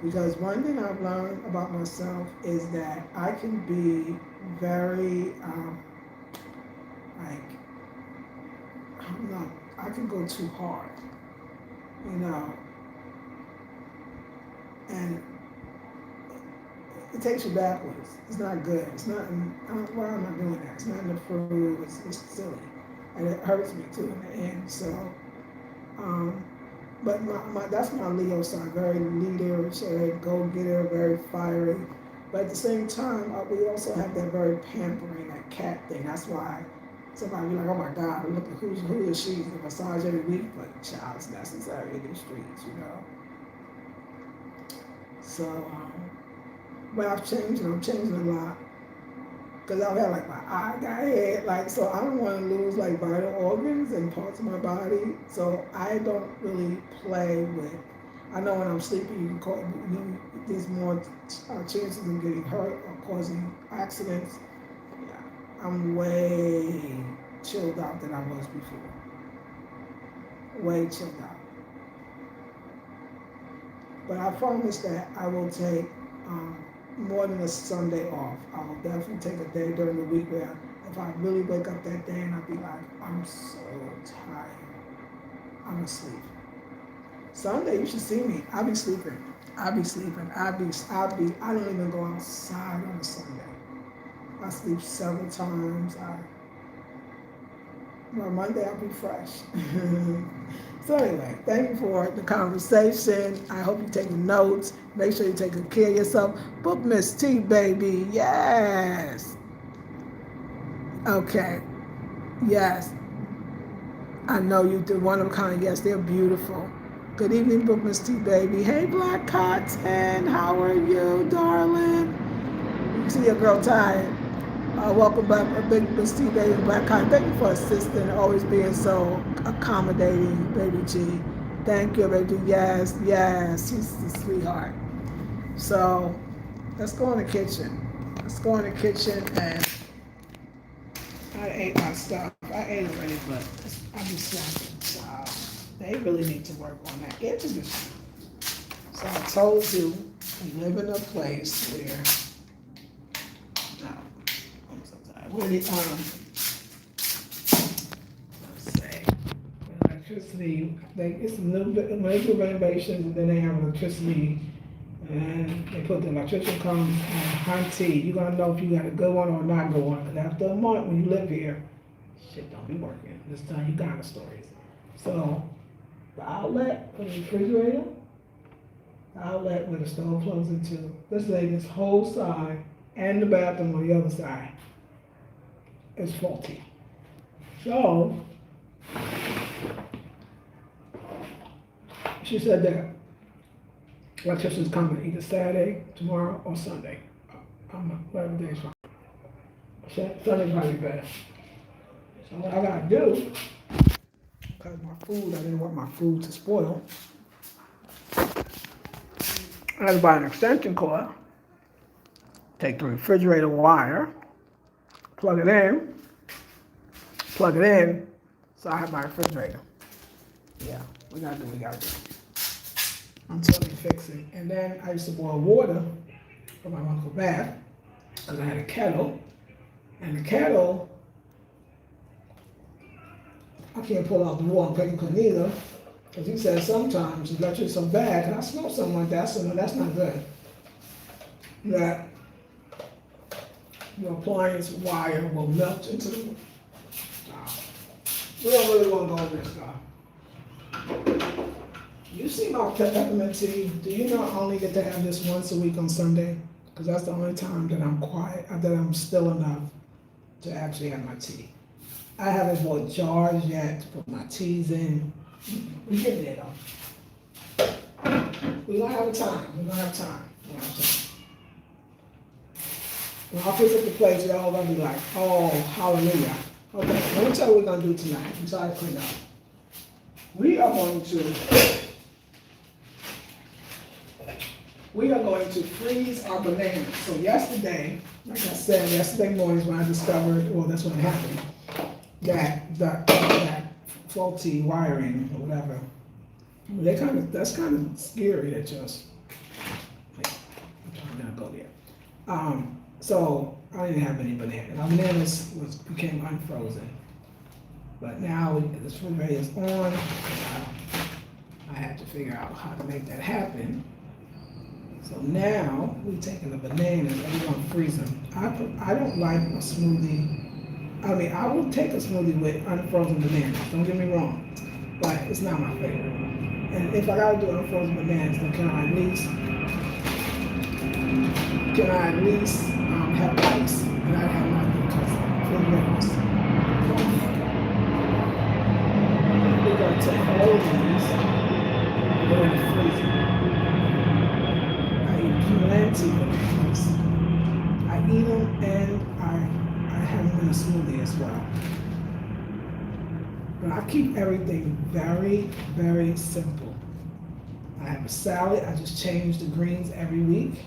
Because one thing I've learned about myself is that I can be very, like, I don't know, I can go too hard, and it takes you backwards. It's not good. It's not, why am I doing that? It's not in the food. It's silly. And it hurts me too in the end. So, but that's my Leo side, very leaderish, very go-getter, very fiery. But at the same time, we also have that very pampering, that cat thing. That's why somebody be like, oh my God, look at who is she? The massage every week, but child, it's necessary in these streets. So, but I've changed, and I'm changing a lot. Because I've had, like, my eye got hit, like, so I don't want to lose, like, vital organs and parts of my body. So I don't really play with, I know when I'm sleeping, you can call, there's more chances of getting hurt or causing accidents. Yeah, I'm way chilled out than I was before. Way chilled out. But I promise that I will take more than a Sunday off. I will definitely take a day during the week where if I really wake up that day and I'll be like, I'm so tired, I'm asleep. Sunday, you should see me. I'll be sleeping. I don't even go outside on a Sunday. I sleep several times. Well, Monday I'll be fresh. So anyway, thank you for the conversation. I hope you're taking notes. Make sure you take good care of yourself. Book Miss T, baby. Yes. Okay. Yes. I know you do. One of a kind. Yes, they're beautiful. Good evening, Book Miss T, baby. Hey, Black Cotton. How are you, darling? You see your girl tired. Welcome back, Big Miss T, baby, Black Cotton. Thank you for assisting, always being so accommodating, baby G. Thank you, baby. Yes, she's a sweetheart. So let's go in the kitchen. And I ate my stuff. I ate already, but I'll be slacking. So they really need to work on that. Get to this. So I told you, we live in a place where, let's say, electricity, it's a little bit, when they do renovations, and then they have electricity, and they put the electrician comes on high T. You're gonna know if you got a good one or not good one, because after a month, when you live here, shit don't be working. This time you got the stories. So, the outlet for the refrigerator, the outlet where the stove plugs into, let's say this whole side, and the bathroom on the other side, is faulty. So, she said that electrician's coming either Saturday, tomorrow, or Sunday. Whatever day is fine. Sunday's probably better. So what I gotta do, because I didn't want my food to spoil, I had to buy an extension cord, take the refrigerator wire, plug it in, so I have my refrigerator. Yeah, we gotta do. Until we fix it. And then I used to boil water for my uncle bath, because I had a kettle. And the kettle, I can't pull out the water and couldn't either, because he said sometimes the electricity so bad, and I smell something like that, so no, that's not good. That your appliance wire will melt into We don't really want to go over this stuff. You see my peppermint tea? Do you know I only get to have this once a week on Sunday? Because that's the only time that I'm quiet, that I'm still enough to actually have my tea. I haven't bought jars yet to put my teas in. We get there though. We don't have time. We don't have time. We don't have time. When I visit the place, you're all gonna be like, oh, hallelujah. Okay, let me tell you what we're gonna do tonight. I'm sorry to clean up. We are going to freeze our bananas. So yesterday, like I said, yesterday morning is when I discovered, well, that's when it happened, that faulty wiring or whatever. That's kind of scary. That just, I'm gonna go there. So I didn't have any bananas. My bananas became unfrozen, but now the refrigerator is on. I had to figure out how to make that happen. So now we're taking the bananas and we're gonna freeze them. I don't like a smoothie. I mean, I will take a smoothie with unfrozen bananas. Don't get me wrong, but it's not my favorite. And if I gotta do unfrozen bananas, then can I at least have ice? And I have nothing because refrigerators. We're gonna take all of these, go in the freezer. I eat plenty of bananas. I eat them and I have them in a smoothie as well. But I keep everything very, very simple. I have a salad. I just change the greens every week.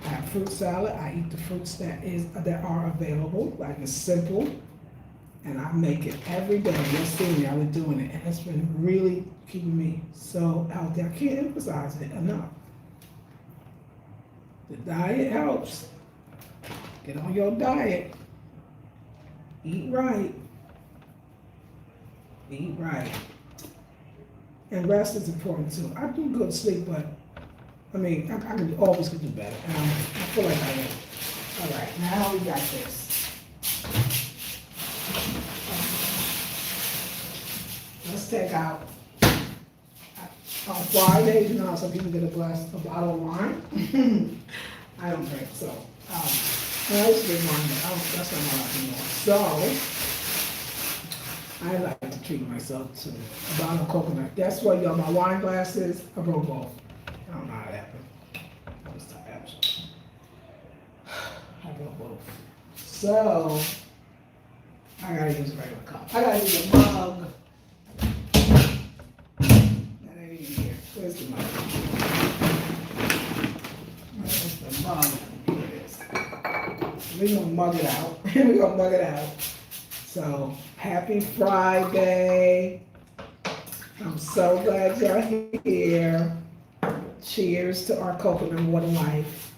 I have fruit salad. I eat the fruits that are available. Like, it's simple, and I make it every day. You'll see me. I've been doing it, and it's been really keeping me so healthy. I can't emphasize it enough. The diet helps. Get on your diet. Eat right. Eat right. And rest is important too. I do good sleep, but I mean, I could always do better. And I feel like I am. All right, now we got this. Let's take out. On Fridays, you know how some people get a bottle of wine? I don't drink, so. And I used to drink wine, but that's not what anymore. So, I like to treat myself to a bottle of coconut. That's what y'all, my wine glasses, I broke both. I don't know how that happened. I was tired. I broke both. So, I gotta use a regular cup. I gotta use a mug. That ain't even here. Where's the mug? Where's the mug? Here it is. We're gonna mug it out. We're gonna mug it out. So, happy Friday. I'm so glad you're here. Cheers to our coconut water life.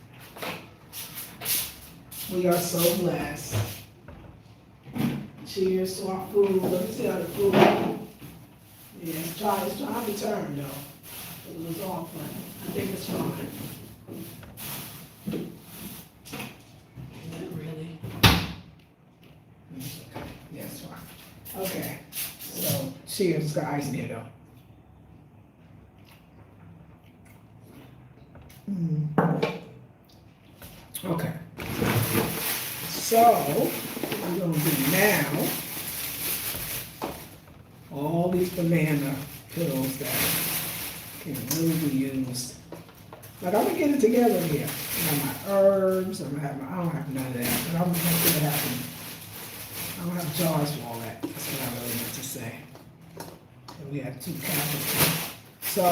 We are so blessed. Cheers to our food. Let me see how the food is. Yeah, it's trying to turn though. It was off, but I think it's fine. Is it really? Okay. Yeah, it's fine. Okay. So, cheers. It's got ice in here though. Okay. So, what we're going to do now, all these banana pills that can really be used. Like, I'm going to get it together here. I have my herbs, I don't have none of that, but I'm going to make it happen. I don't have jars for all that. That's what I really meant to say. And we have 2 cabinets. So,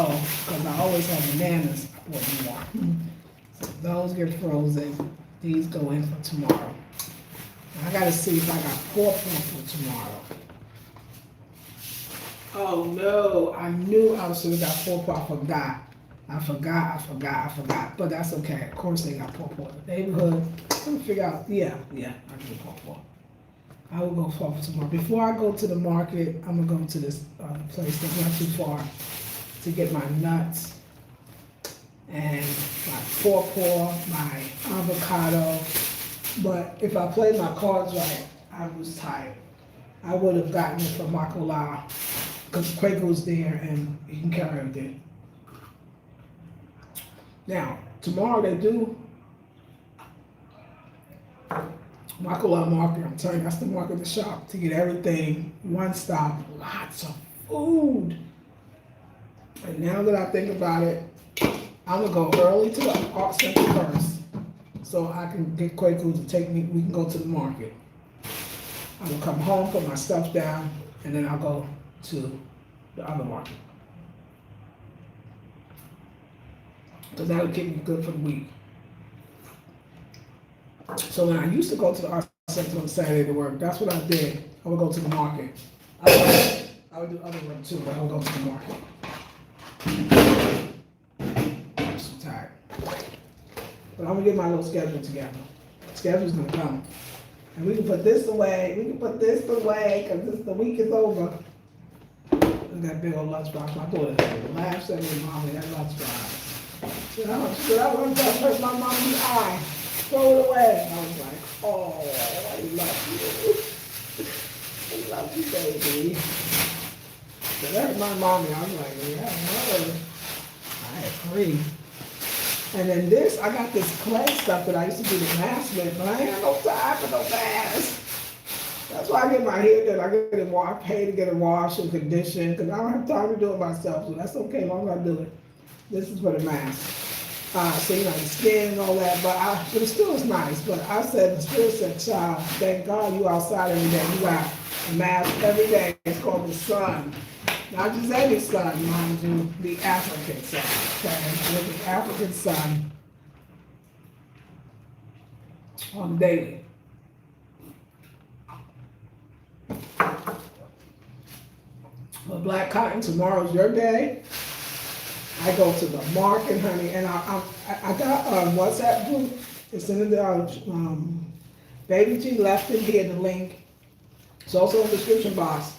because I always have bananas, I bought more. So those get frozen. These go in for tomorrow. I gotta see if I got pawpaw for tomorrow. Oh no, I knew I should have got pawpaw. I forgot. But that's okay. Of course they got pawpaw in the neighborhood. I'm gonna figure out, yeah, I can get pawpaw. I will go for tomorrow. Before I go to the market, I'm gonna go to this place that's not too far to get my nuts and my pawpaw, my avocado. But if I played my cards right, I was tired. I would have gotten it from Makula because Quaker's there and you can carry everything. Now, tomorrow they do Makula Market. I'm telling you, that's the market to shop to get everything one stop, lots of food. And now that I think about it, I'm gonna go early to the art center first, so I can get Quaker's to take me. We can go to the market. I'm gonna come home, put my stuff down, and then I'll go to the other market. Because that'll keep me good for the week. So when I used to go to the art center on Saturday to work, that's what I did. I would go to the market. I would do other work too, but I would go to the market. I'm so tired. But I'm gonna get my little schedule together. Schedule's gonna come. And we can put this away, we can put this away, because the week is over. Look at that big old lunchbox. My daughter laughed at me, Mommy, that lunchbox. Should I lunchbox hurt my mommy's eye? Throw it away. I was like, oh, I love you. I love you, baby. So that hurt my mommy. I was like, yeah, no. I agree. And then this, I got this clay stuff that I used to do the mask with, but I ain't got no time for no mask. That's why I get my hair done. I get it washed. I pay to get it washed and conditioned because I don't have time to do it myself. So that's okay, as long as I do it. This is for the mask. So you know, the skin and all that, but it still is nice. But I said, the spirit said, child, thank God you outside every day. You got a mask every day. It's called the sun. Not just any sun, mind you, the African sun. Okay, with the African sun on daily. But Black Cotton, tomorrow's your day. I go to the market, honey, and I got a WhatsApp group. It's in the Baby G left in here the link. It's also in the description box,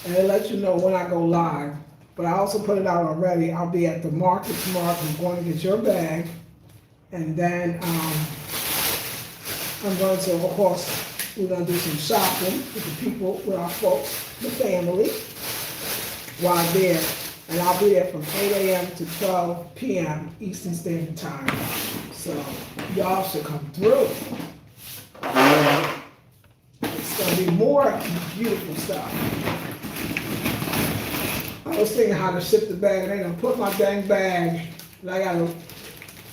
and it lets you know when I go live. But I also put it out already. I'll be at the market tomorrow. I'm going to get your bag, and then I'm going to, of course, we're going to do some shopping with the people, with our folks, the family, while I'm there. And I'll be there from 8 a.m. to 12 p.m. Eastern Standard Time. So y'all should come through. It's going to be more beautiful stuff. I was thinking how to ship the bag, and they're going to put my dang bag, and I got to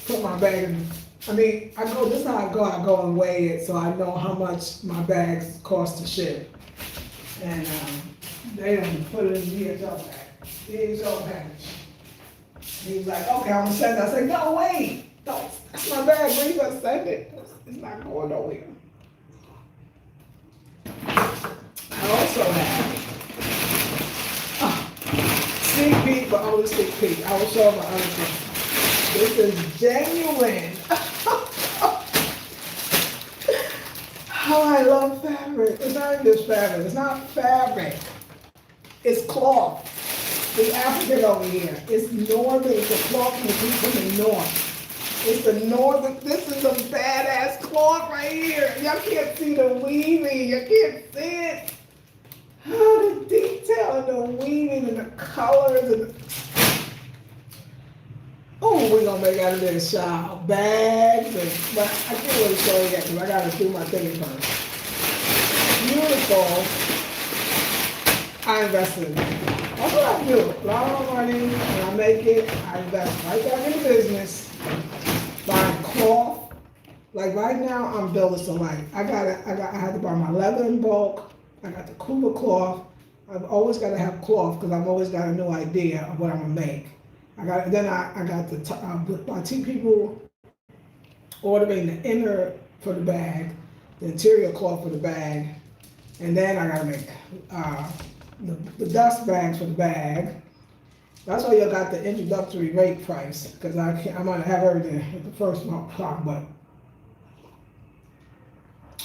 put my bag in. I mean, this is how I go and weigh it, so I know how much my bags cost to ship. And they don't put it in the DHL bag. DHL package. He was like, okay, I'm gonna send it. I said, no, wait, don't, that's my bag, where you gonna send it? It's not going nowhere. I also have sneak peek, but only sneak peek. I will show my other thing. This is genuine. How I love fabric. It's not even just fabric. It's not fabric. It's cloth. The African over here. It's northern. It's a cloth from the people in the north. It's the northern. This is a badass cloth right here. Y'all can't see the weaving. You can't see it. Oh, the detail and the weaving and the colors and the... Oh, we're gonna make out of this child bags, but I can't really show you yet because I gotta do my thing first. Beautiful. I invested in it. That's what I do. A lot of money, when I make it, I invest right back in the business. Buying cloth. Like right now, I'm building some like I had to buy my leather in bulk. I got the Cuba cloth. I've always got to have cloth because I've always got a new idea of what I'm gonna make. I got my team people ordering the inner for the bag, the interior cloth for the bag, and then I gotta make the dust bags for the bag. That's why you got the introductory rate price because I'm gonna have everything at the first month, but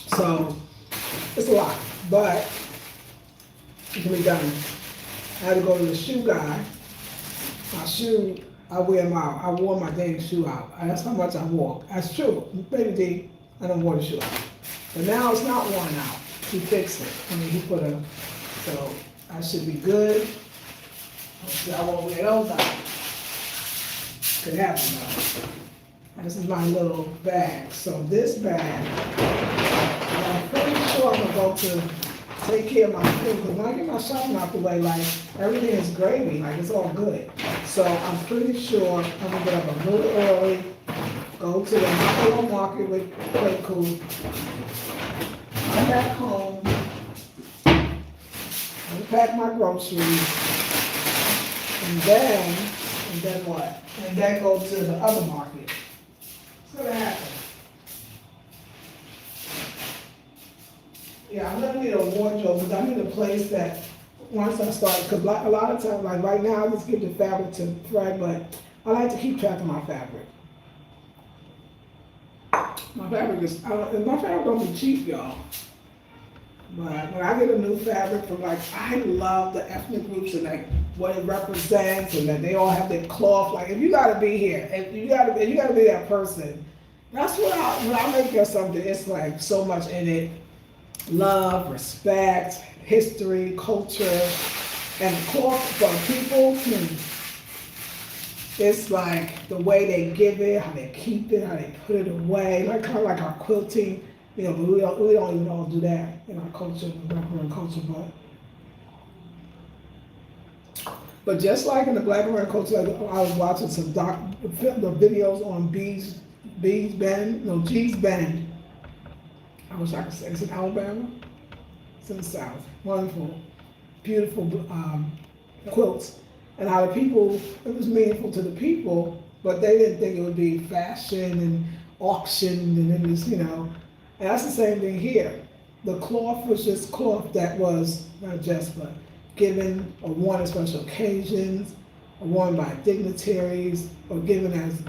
so it's a lot, but it can be done. I had to go to the shoe guy. My shoe, I wore my dang shoe out. That's how much I walk. That's true. Baby D, I don't wear the shoe out. But now it's not worn out. He fixed it. I mean, he put a So I should be good. I won't wear those out. Could happen though. This is my little bag. So this bag, I'm pretty sure I'm gonna go to take care of my food, because when I get my shopping out the way, like, everything is gravy, like, it's all good. So I'm pretty sure I'm gonna get up a little early, go to the Buffalo market with Play Cool, come back home, unpack my groceries, and then what? And then go to the other market. What's gonna happen? Yeah, I'm gonna need a wardrobe, because I need a place that, once I start, because a lot of times, like right now, I just give the fabric to Fred, but I like to keep track of my fabric. My fabric don't be cheap, y'all. But when I get a new fabric from, like, I love the ethnic groups and like what it represents, and that they all have their cloth. Like, if you gotta be here, if you gotta be that person. That's what when I make you something, it's like so much in it. Love, respect, history, culture, and cloth for people. It's like the way they give it, how they keep it, how they put it away, like kind of like our quilting. You know, but we don't even all do that in our culture, Black American culture. But just like in the Black American culture, like I was watching some the videos on G's Bend. I wish I could say it's in Alabama. It's in the South. Wonderful, beautiful quilts. And how the people, it was meaningful to the people, but they didn't think it would be fashion and auction and then this, you know. And that's the same thing here. The cloth was just cloth that was not just, but given or worn at special occasions, or worn by dignitaries, or given as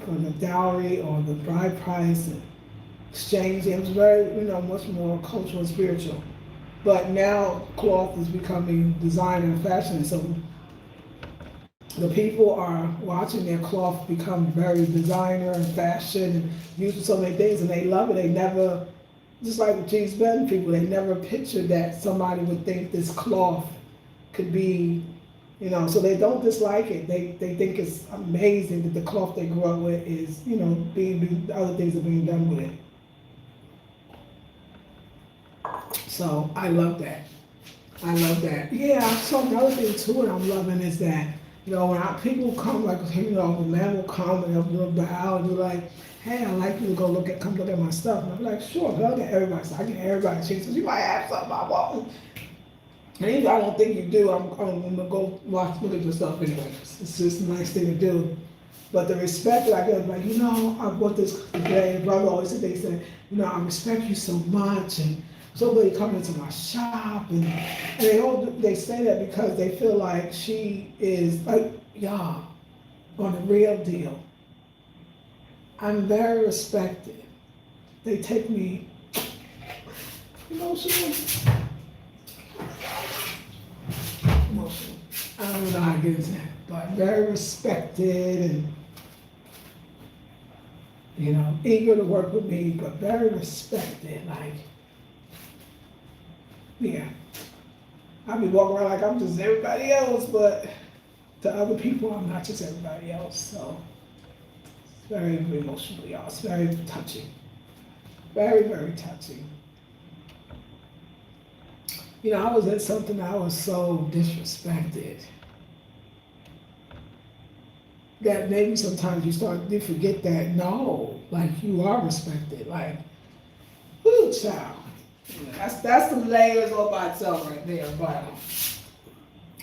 for the dowry or the bride price and exchange. It was very, much more cultural and spiritual. But now cloth is becoming design and fashion. So the people are watching their cloth become very designer and fashion and using so many things, and they love it. They never, just like the G's Bend people, they never pictured that somebody would think this cloth could be, so they don't dislike it. They think it's amazing that the cloth they grew up with is, being other things are being done with it. So I love that. Yeah, so another thing too, and I'm loving is that, when people come, like, a man will come and they'll bow and be like, hey, I'd like you to come look at my stuff. And I'm like, sure, go look at everybody. So I give everybody a chance. So you might have something I want. And even if I don't think you do, I'm gonna go look at your stuff anyway. It's just a nice thing to do. But the respect that I get, like, I bought this today. Brother always said, I respect you so much, and so glad you come into my shop, and they say that because they feel like she is like, y'all, on the real deal. I'm very respected. They take me emotional. I don't know how to get into that, but very respected and eager to work with me, but very respected, like. Yeah, I be walking around like I'm just everybody else, but to other people, I'm not just everybody else. So it's very emotional, y'all. It's very touching. Very, very touching. I was at something I was so disrespected that maybe sometimes you forget that, no, like, you are respected. Like, whoo, child. That's the layers all by itself right there, but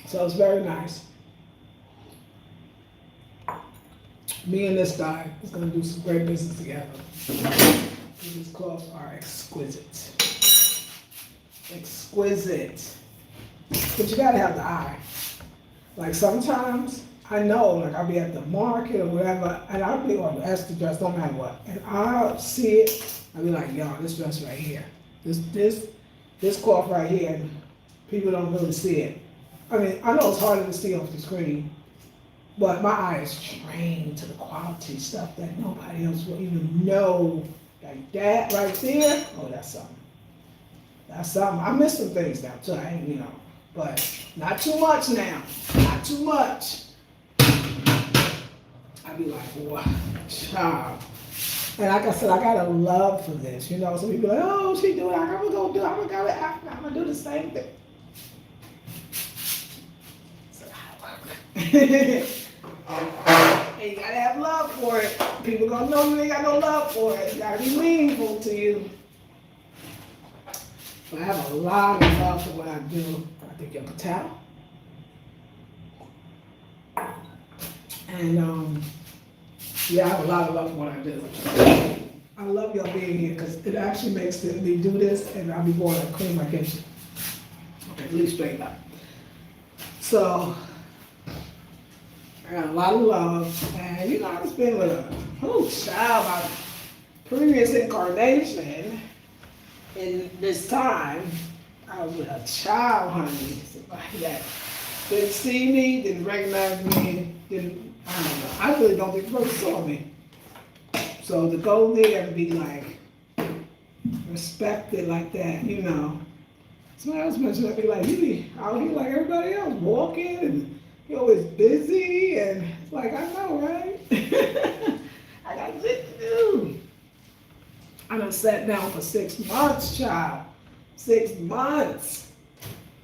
so it's very nice. Me and this guy is gonna do some great business together. These clothes are exquisite. Exquisite. But you gotta have the eye. Like, sometimes I know, like, I'll be at the market or whatever, and I'll be on the dress, don't matter what, and I'll see it, I'll be like, yo, this dress right here. This cloth right here, and people don't really see it. I mean, I know it's harder to see off the screen, but my eye is trained to the quality stuff that nobody else will even know. Like that right there, oh, that's something. That's something. I miss some things now too. but not too much now. Not too much. I'd be like, what, child. And like I said, I got a love for this, you know. So people like, oh, she do it. I'm gonna go do it. I'm gonna do the same thing. So and you gotta have love for it. People gonna know you ain't got no love for it. It gotta be meaningful to you. But I have a lot of love for what I do. I think you're a towel. And yeah, I have a lot of love for what I do. I love y'all being here because it actually makes me do this, and I'll be going to clean my kitchen. Okay, at least straighten up. So I got a lot of love, and you know, I was been with a child, my previous incarnation. In this time, I was with a child, honey. Somebody that didn't see me, didn't recognize me, I don't know. I really don't think the person saw me. So to go there and be like respected like that, you know. Somebody else mentioned I'd be like, you be out here like everybody else, walking, and you're always busy, and it's like, I know, right? I got shit to do. I done sat down for 6 months, child. 6 months.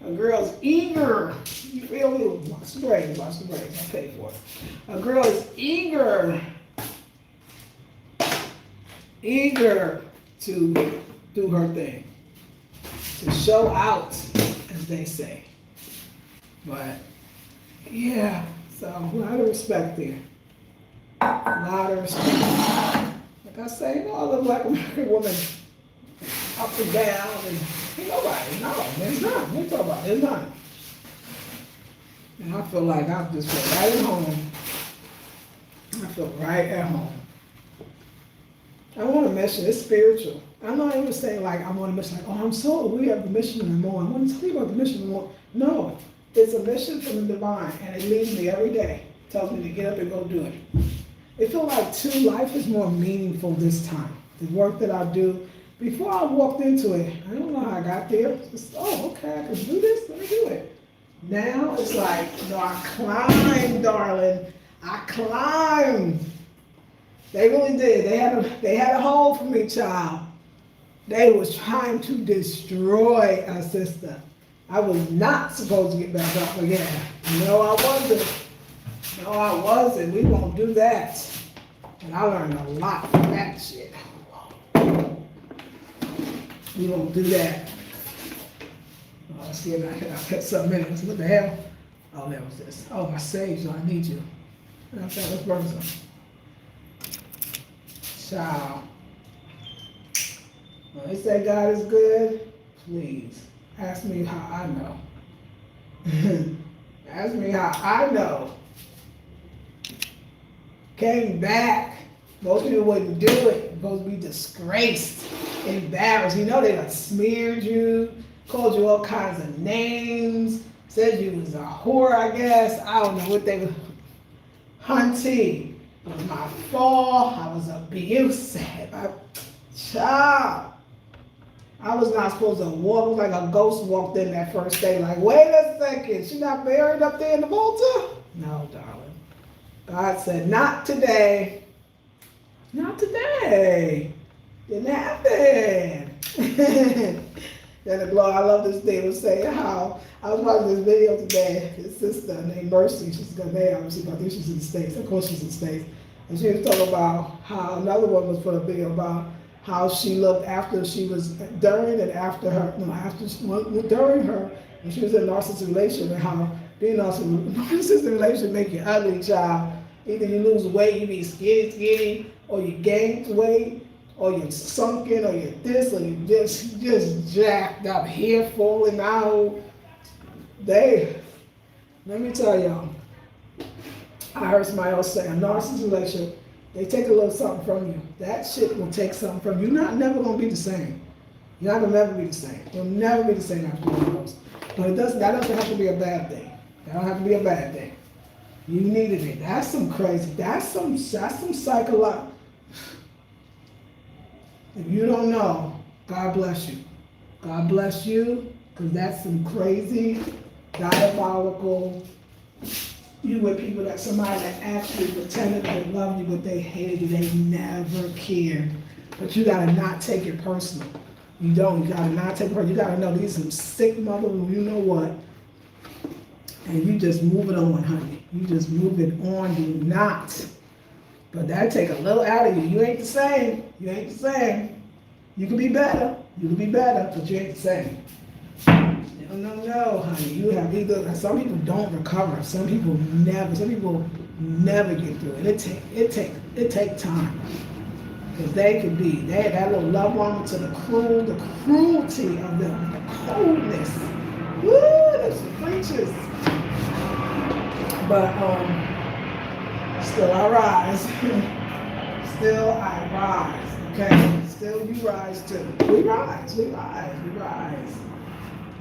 A girl's eager. You feel me? Watch the braids, I pay for it. A girl is eager to do her thing. To show out, as they say. But, yeah, so a lot of respect there. A lot of respect. Like I say, you know, all the black American women up and down, and ain't nobody, no, there's none. What you talking about? There's none. And I feel like I just feel right at home. I feel right at home. I want a mission, it's spiritual. I'm not even saying like I want a mission, like, oh, I'm so, we have the mission in the morning. I want to tell you about the mission in the morning. No, it's a mission from the divine, and it leads me every day. It tells me to get up and go do it. It feels like, too, life is more meaningful this time. The work that I do, before I walked into it, I don't know how I got there. Just, oh, okay, I can do this, let me do it. Now it's like, no, I climbed, darling. I climbed. They really did. They had a hole for me, child. They was trying to destroy our sister. I was not supposed to get back up again. No, I wasn't. No, I wasn't. We won't do that. And I learned a lot from that shit. We won't do that. Oh, see, I put something in it. What the hell? Oh, that was this. Oh, my sage, so I need you. Okay, let's burn some. Child. When they say God is good, please ask me how I know. Ask me how I know. Came back. Most people wouldn't do it. You're supposed to be disgraced, embarrassed. You know they done smeared you, called you all kinds of names, said you was a whore, I guess. I don't know what they were. Hunty, it was my fault. I was abusive. Child. I was not supposed to walk. It was like a ghost walked in that first day. Like, wait a second. She not buried up there in the vault? No, darling. God said, not today. Not today. Didn't happen. Then the glory, I love this thing. It was saying how, I was watching this video today. His sister named Mercy, she's got a name, obviously, but I think she's in the States. Of course she's in the States. And she was talking about how, another one was put a video about how she looked after she was, during and after her, during her, when she was in a narcissistic relationship, and how being in a narcissistic relationship make you ugly, child. Either you lose weight, you be skinny, or you gain weight, or you're sunken, or you're this, or you just jacked up, hair falling out. Let me tell y'all, I heard somebody else say, a narcissistic relationship, they take a little something from you. That shit will take something from you. You're not never gonna be the same. You're not gonna never be the same. You'll never be the same after one of those. But that doesn't have to be a bad thing. That don't have to be a bad thing. You needed it. That's some crazy. That's some psychological. If you don't know, God bless you. God bless you, because that's some crazy diabolical. You with people that somebody that actually pretended they love you, but they hated you. They never cared. But you gotta not take it personal. You don't. You gotta not take it personal. You gotta know these some sick mother. You know what? And you just move it on, honey. You just move it on. Do not. But that take a little out of you. You ain't the same. You ain't the same. You can be better. You can be better, but you ain't the same. No, honey. You have either. Some people don't recover. Some people never. Some people never get through it. It take time. Because they could be. That little loved one to the cruelty of them, the coldness. Woo, those creatures. But still I rise. Still I rise. Okay? Still you rise too. We rise.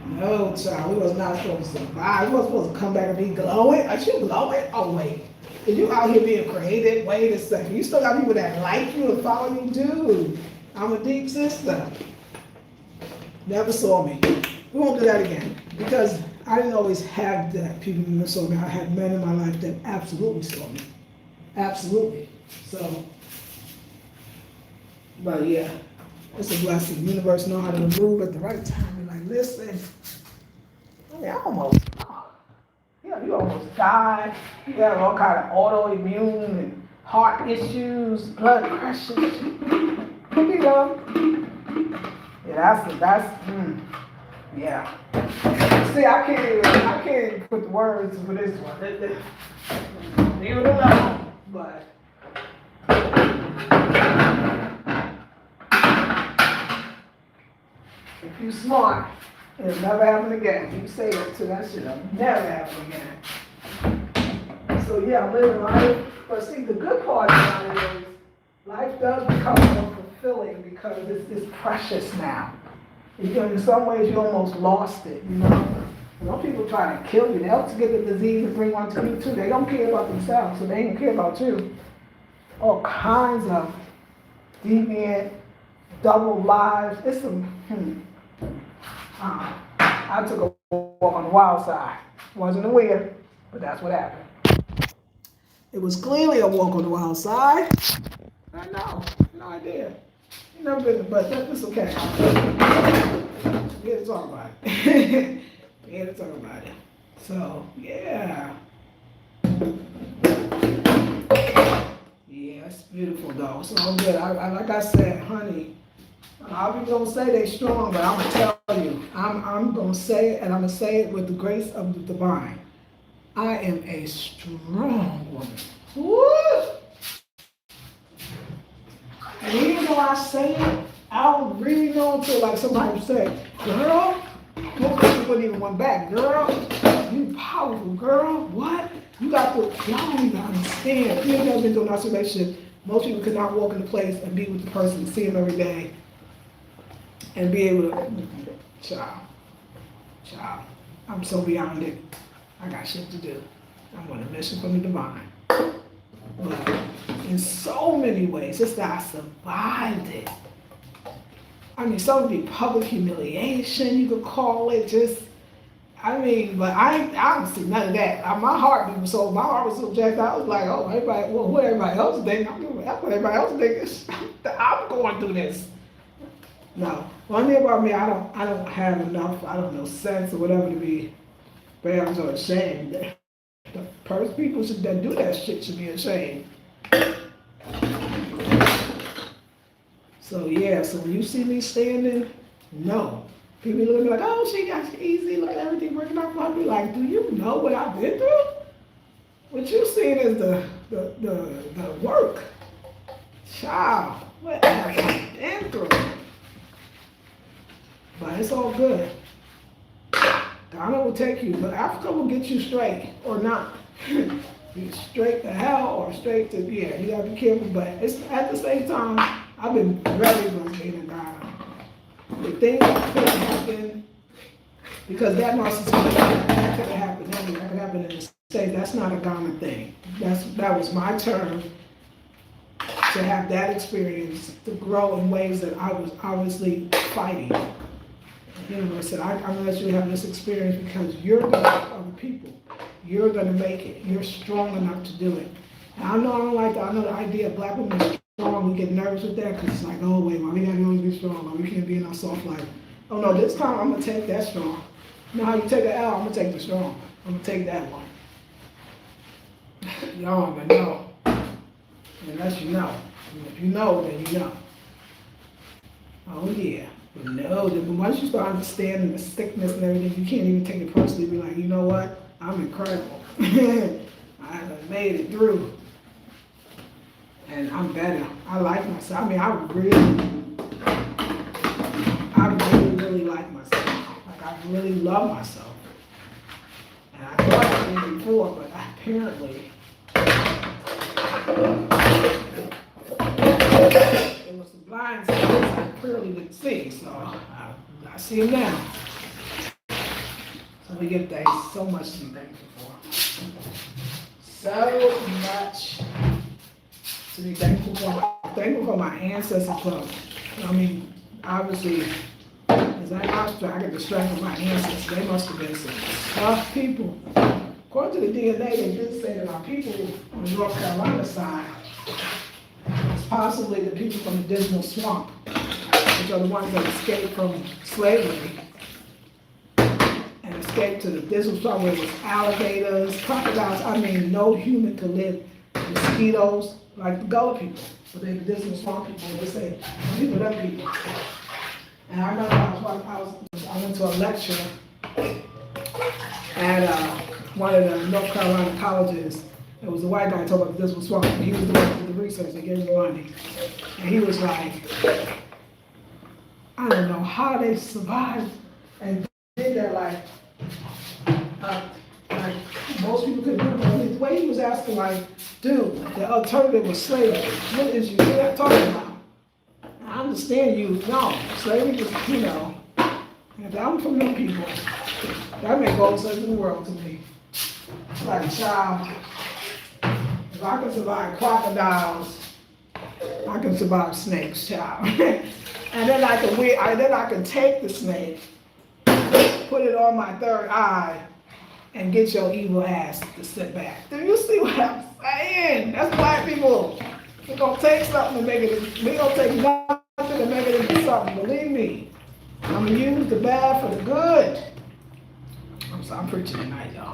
No, child, we was not supposed to survive. We was supposed to come back and be glowing. Are you glowing? Oh, wait. Are you out here being created? Wait a second. You still got people that like you and follow you? Dude, I'm a deep sister. Never saw me. We won't do that again. Because I didn't always have that. People who saw me. I had men in my life that absolutely saw me. Absolutely. So, but yeah, it's a blessing. The universe know how to move at the right time. And like, listen, I mean, you almost died. You got all kind of autoimmune and heart issues, blood pressure. You know, yeah. See, I can't even put the words for this one. Leave it alone. But if you smart, it'll never happen again. You say that to that shit, it'll never happen again. So yeah, I'm living life. But see, the good part about it is life does become more fulfilling because it's precious now. You know, in some ways you almost lost it, you know. Some people try to kill you. They'll get the disease and bring one to you too. They don't care about themselves, so they ain't care about you. All kinds of deviant, double lives. It's some, I took a walk on the wild side. Wasn't aware, but that's what happened. It was clearly a walk on the wild side. I know, no idea. You never been, but that's okay. We had to talk about it. We had to talk about it. So, yeah. Yeah, it's beautiful though. It's all good. Like I said, honey, I'll be gonna say they strong, but I'm gonna tell you, I'm gonna say it, and I'm gonna say it with the grace of the divine. I am a strong woman. Woo! And even though I say it, I don't really know until like somebody say, girl, most people wouldn't even want back. Girl, you powerful, girl. What? You got to, y'all don't even understand. If you've never been through an isolation, most people could not walk in the place and be with the person, see him every day, and be able to, child, I'm so beyond it. I got shit to do. I'm on a mission from the divine. But in so many ways, just that I survived it. I mean, some of the public humiliation, you could call it, but I don't see none of that. My heart was so jacked out. I was like, oh, what everybody else think? That's what everybody else thinks. I'm going through this. No, one thing about me, I don't have enough, sense or whatever to be embarrassed or ashamed. The first people that do that shit should be ashamed. So yeah, so when you see me standing, no. People look at me like, oh, she got easy, look at everything working out for me. Like, do you know what I've been through? What you seeing is the work. Child, what have I been through? But it's all good. Ghana will take you, but Africa will get you straight or not. Straight to hell or straight to, yeah, you gotta be careful, but it's at the same time, I've been very blessed being in Ghana. The things that could happen, because that narcissism, that could have happened anywhere, that could happen in the States, that's not a Ghana thing. That was my turn to have that experience, to grow in ways that I was obviously fighting. The universe said, I'm gonna let you have this experience because you're gonna help other people. You're gonna make it. You're strong enough to do it. And I know I don't like that. I know the idea of black women is strong. We get nervous with that because it's like, oh wait, why we gotta always be strong? Why we can't be in our soft life? Oh no, this time I'm gonna take that strong. You know how you take an L? I'm gonna take the strong. I'm gonna take that one. Y'all gonna know. Unless you know. And if you know, then you know. Oh yeah. But no, then once you start understanding the sickness and everything, you can't even take it personally. Be like, you know what? I'm incredible. I have made it through. And I'm better. I like myself. I mean, I really like myself. Like, I really love myself. And I thought I did before, but apparently, it was the blind spots I clearly didn't see. So I see them now. So we give thanks, so much to be thankful for. So much to be thankful for. Thankful for my ancestors club. I mean, obviously, as I get distracted with my ancestors, they must have been some tough people. According to the DNA, they did say that our people on the North Carolina side was possibly the people from the Dismal Swamp, which are the ones that escaped from slavery and escaped to the Dismal Swamp where it was alligators, crocodiles. I mean, no human could live. Mosquitoes, like the Gullah people. But they the Dismal Swamp people, they say, people, them people. And I remember I went to a lecture at one of the North Carolina colleges. It was a white guy talking about the Dismal Swamp. And he was the one who did the research, they gave him the money. And he was like, I don't know how they survived and did that like most people couldn't do it. But the way he was asking, like, dude, the alternative was slavery. What is you talking about? I understand you. No, slavery was, you know, if I'm from them people, that make all sense in the world to me. Like, child, if I can survive crocodiles, I can survive snakes, child. And then I can take the snake, put it on my third eye, and get your evil ass to sit back. Do you see what I'm saying? That's black people. We're gonna take something to make it, we're gonna take nothing to make it into something. Believe me. I'm gonna use the bad for the good. I'm preaching tonight, y'all.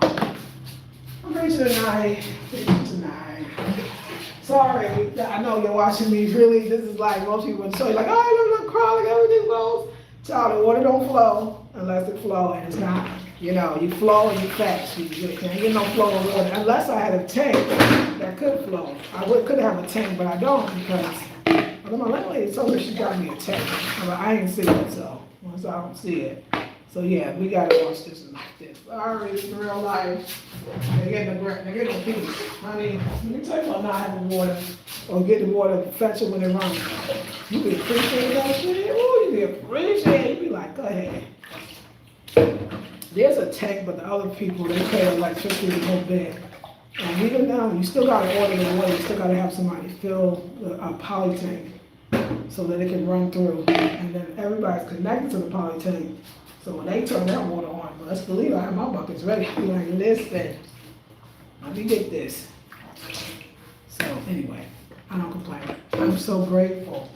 I'm preaching tonight. Sorry, I know you're watching me. Really, this is like most people would say, like, oh, look, crawling, everything flows. Child, the water don't flow unless it flows, and it's not. You know, you flow and you fast. You can't get no flow of water unless I had a tank that could flow. I could have a tank, but I don't because my landlady told me she got me a tank, but I ain't see it, so once I don't see it. So yeah, we gotta watch this and like this. Sorry, it's real life. They're getting a piece. Honey, let me tell you about not having water or getting water, fetch it when they're running. You be appreciating that shit. Ooh, you be appreciating. You be like, go ahead. There's a tank, but the other people, they pay electricity to go big. And even now, you still gotta order the water. You still gotta have somebody fill a poly tank so that it can run through. And then everybody's connected to the poly tank. So when they turn that water on, well, let's believe I have my buckets ready. Be like, listen, let me get this. So anyway, I don't complain. I'm so grateful.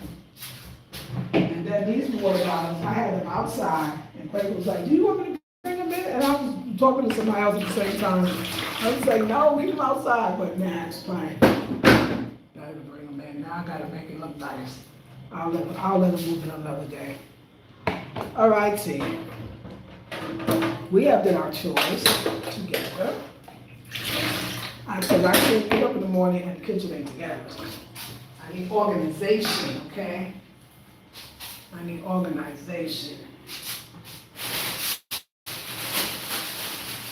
And then these water bottles, I had them outside, and Quaker was like, do you want me to bring them in? And I was talking to somebody else at the same time. I was like, no, leave them outside, but nah, it's fine. Gotta bring them in. Now I gotta make it look nice. I'll let them move it another day. All right, team. We have done our chores together. I can't get up in the morning and the kitchen ain't together. I need organization, okay? I need organization.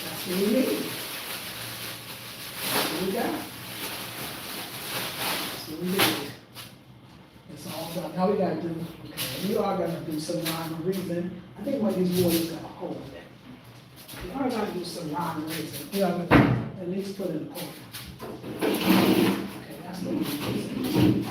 That's what we need. That's what we got. That's what we need. It's all done. Now we gotta do, okay, we are gonna do some rhyme and reason. I think one of these boys gotta hold it. We are gonna do some rhyme and reason. We are gonna at least put in the corner. Okay, that's what we do.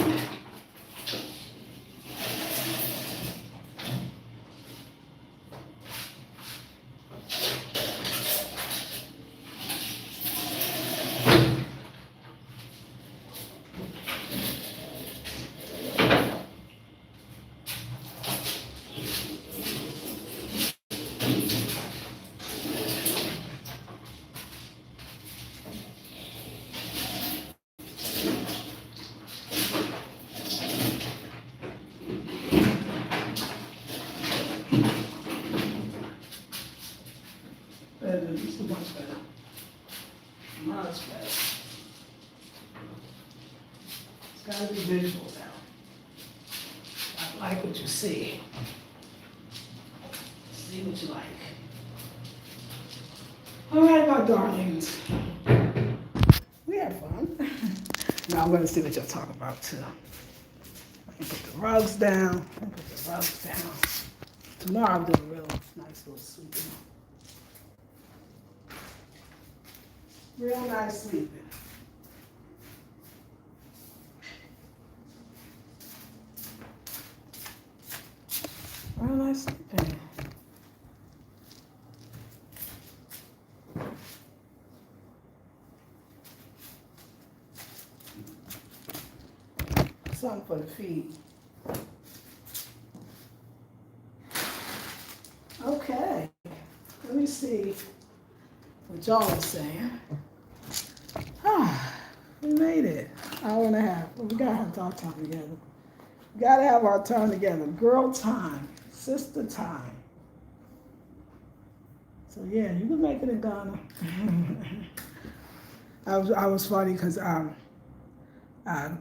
much better. Much better. It's gotta be visual now. I like what you see. See what you like. All right, my darlings. We had fun. Now I'm gonna see what y'all talk about too. Let me put the rugs down. Tomorrow I'll do a real nice little sweeping. Real nice sweeping. Real nice sweeping. Something for the feet. Okay, let me see what y'all are saying. We made it. Hour and a half. We gotta have our time together. We gotta have our time together. Girl time, sister time. So yeah, you can make it in Ghana. I was funny because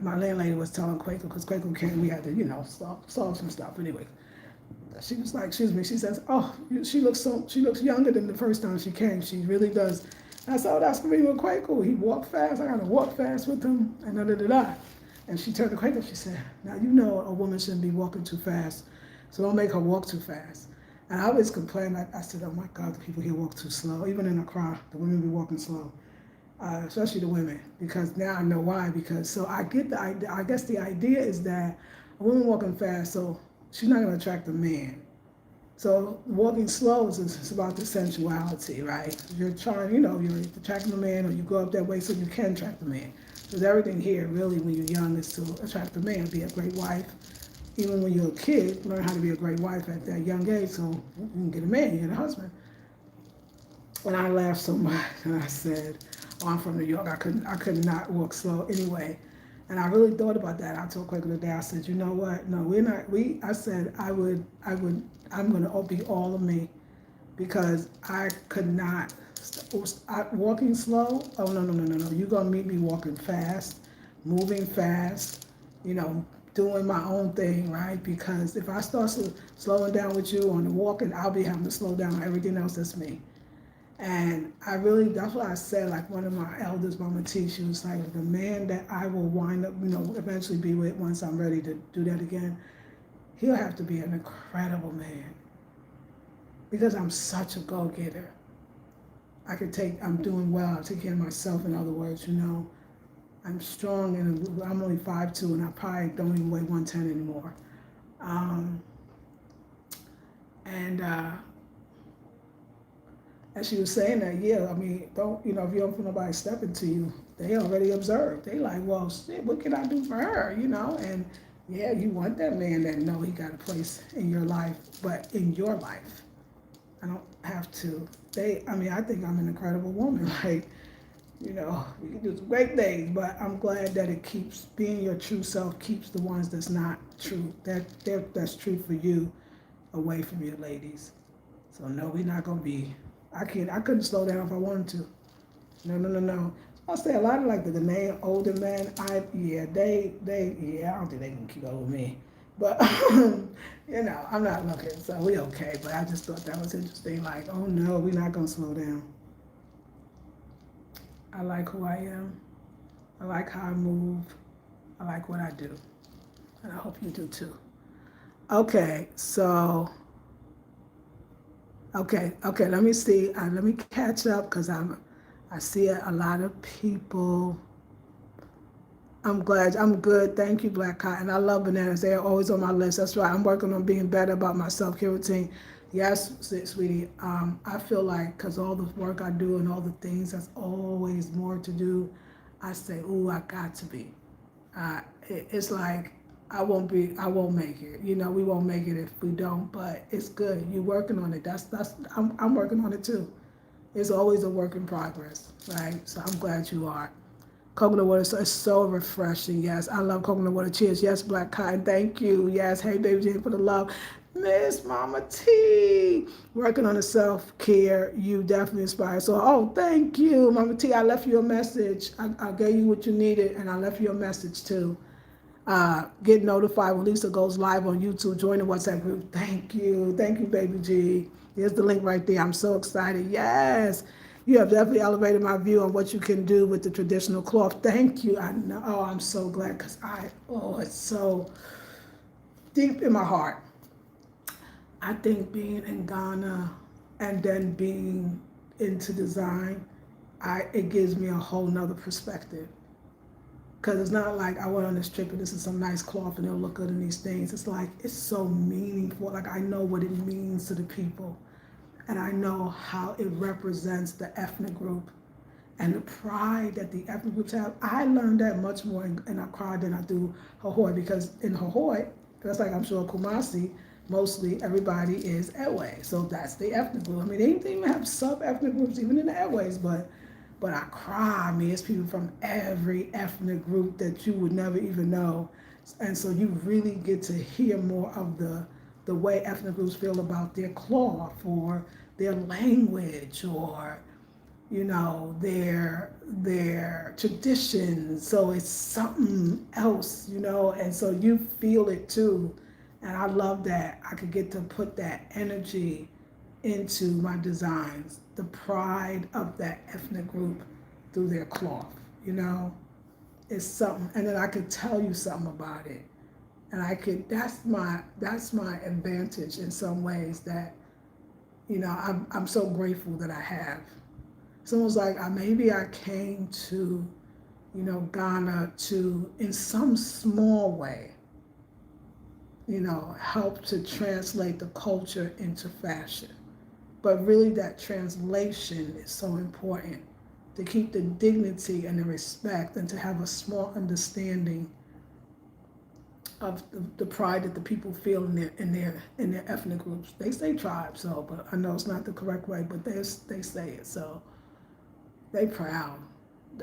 my landlady was telling Quaker, because Quaker came, we had to, solve some stuff. Anyway, she was like, excuse me, she says, oh, she looks younger than the first time she came. She really does. And I said, oh, that's gonna be with Quaker. He walked fast. I gotta walk fast with him, and da. And she turned to Quaker, she said, now you know a woman shouldn't be walking too fast, so don't make her walk too fast. And I always complain, I said, oh my God, the people here walk too slow. Even in Accra, the women be walking slow. Especially the women, because now I know why. Because so I get the idea. I guess the idea is that a woman walking fast, so she's not going to attract a man. So walking slow is about the sensuality, right? You're trying, you're attracting a man, or you go up that way so you can attract a man. Because everything here, really, when you're young, is to attract a man, be a great wife. Even when you're a kid, learn how to be a great wife at that young age, so you can get a man, you get a husband. And I laughed so much, and I said, oh, I'm from New York. I could not walk slow anyway. And I really thought about that. I told Quaker today, I said, you know what? No, we're not, I said, I'm going to be all of me, because I could not, walking slow, oh, no. You're going to meet me walking fast, moving fast, doing my own thing, right? Because if I start slowing down with you on the walking, I'll be having to slow down on everything else that's me. And that's what I said, like one of my elders, Mama T, she was like, the man that I will wind up, eventually be with once I'm ready to do that again, he'll have to be an incredible man. Because I'm such a go-getter. I'm doing well, I take care of myself, in other words, I'm strong, and I'm only 5'2", and I probably don't even weigh 110 anymore. And she was saying that, yeah, I mean, don't, if you don't put nobody stepping to you, they already observed. They like, well, shit, what can I do for her, And yeah, you want that man that know he got a place in your life, but in your life. I don't have to. I think I'm an incredible woman. Like, we can do some great things, but I'm glad that it keeps being your true self, keeps the ones that's not true, that's true for you, away from you, ladies. So no, we're not gonna be. I couldn't slow down if I wanted to. No. I'll say a lot of like the man, older men. I don't think they can keep up with me. But I'm not looking, so we okay. But I just thought that was interesting. Like, oh no, we're not gonna slow down. I like who I am. I like how I move. I like what I do, and I hope you do too. Okay, so. Okay. Let me see. Let me catch up, because I see a lot of people. I'm glad. I'm good. Thank you, Black Cotton. I love bananas. They are always on my list. That's right. I'm working on being better about my self-care routine. Yes, sweetie. I feel like, because all the work I do and all the things, that's always more to do. I say, ooh, I got to be. It's like, I won't make it. We won't make it if we don't, but it's good. You're working on it. I'm working on it too. It's always a work in progress, right? So I'm glad you are. Coconut water is so refreshing. Yes, I love coconut water. Cheers. Yes, Black Cotton. Thank you. Yes. Hey, baby Jane, for the love. Miss Mama T, working on the self-care, you definitely inspire. So, oh, thank you, Mama T. I left you a message. I gave you what you needed, and I left you a message too. Get notified when Lisa goes live on YouTube. Join the WhatsApp group. Thank you, baby G. Here's the link right there. I'm so excited. Yes, you have definitely elevated my view on what you can do with the traditional cloth. Thank you. I know. Oh, I'm so glad because it's so deep in my heart. I think being in Ghana and then being into design, it gives me a whole nother perspective. Because it's not like I went on this trip and this is some nice cloth and it'll look good in these things. It's like, it's so meaningful. Like, I know what it means to the people. And I know how it represents the ethnic group and the pride that the ethnic groups have. I learned that much more in Accra than I do Hohoi, because in Hohoi, that's like I'm sure Kumasi, mostly everybody is Ewe. So that's the ethnic group. I mean, they didn't even have sub-ethnic groups even in the Eways, but Accra, I mean, it's people from every ethnic group that you would never even know. And so you really get to hear more of the way ethnic groups feel about their cloth or their language or their traditions. So it's something else, and so you feel it too. And I love that I could get to put that energy into my designs, the pride of that ethnic group through their cloth, it's something. And then I could tell you something about it. And that's my advantage in some ways that, I'm so grateful that I have. It's almost like maybe I came to, Ghana to, in some small way, help to translate the culture into fashion. But really that translation is so important to keep the dignity and the respect and to have a small understanding of the pride that the people feel in their ethnic groups. They say tribe, but I know it's not the correct way, but they say it. So they proud.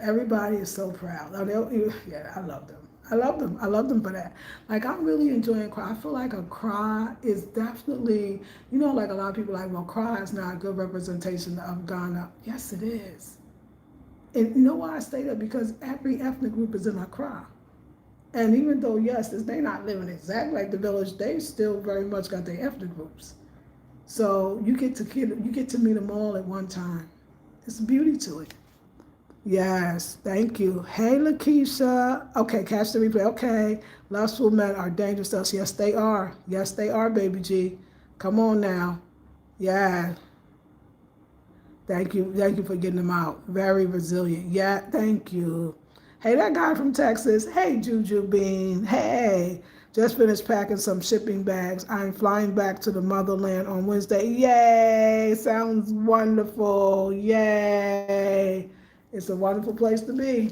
Everybody is so proud. Yeah, I love them. I love them for that. Like, I'm really enjoying Accra. I feel like Accra is definitely, like a lot of people are like, well, Accra is not a good representation of Ghana. Yes, it is. And you know why I say that? Because every ethnic group is in Accra. And even though, yes, they not living exactly like the village, they still very much got their ethnic groups. So you get to meet them all at one time. It's a beauty to it. Yes, thank you. Hey, Lakeisha. Okay, catch the replay. Okay, lustful men are dangerous to us. Yes, they are. Yes, they are, baby G. Come on now. Yeah. Thank you. Thank you for getting them out. Very resilient. Yeah, thank you. Hey, that guy from Texas. Hey, Juju Bean. Hey, just finished packing some shipping bags. I'm flying back to the motherland on Wednesday. Yay! Sounds wonderful. Yay! It's a wonderful place to be.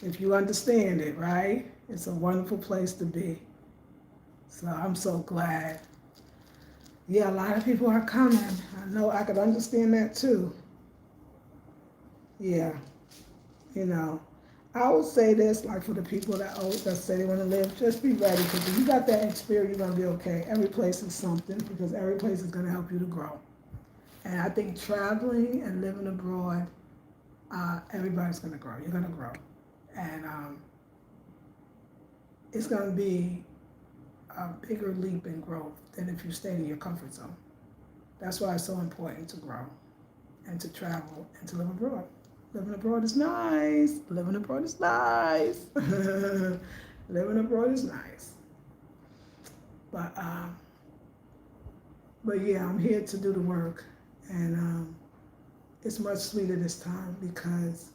If you understand it, right? It's a wonderful place to be. So I'm so glad. Yeah, a lot of people are coming. I know I could understand that too. Yeah, I would say this, like for the people that say they want to live, just be ready, because if you got that experience, you're gonna be okay. Every place is something, because every place is gonna help you to grow. And I think traveling and living abroad, everybody's gonna grow. You're gonna grow, and it's gonna be a bigger leap in growth than if you stay in your comfort zone. That's why it's so important to grow and to travel and to live abroad. Living abroad is nice. Living abroad is nice. Living abroad is nice. But yeah, I'm here to do the work, and it's much sweeter this time because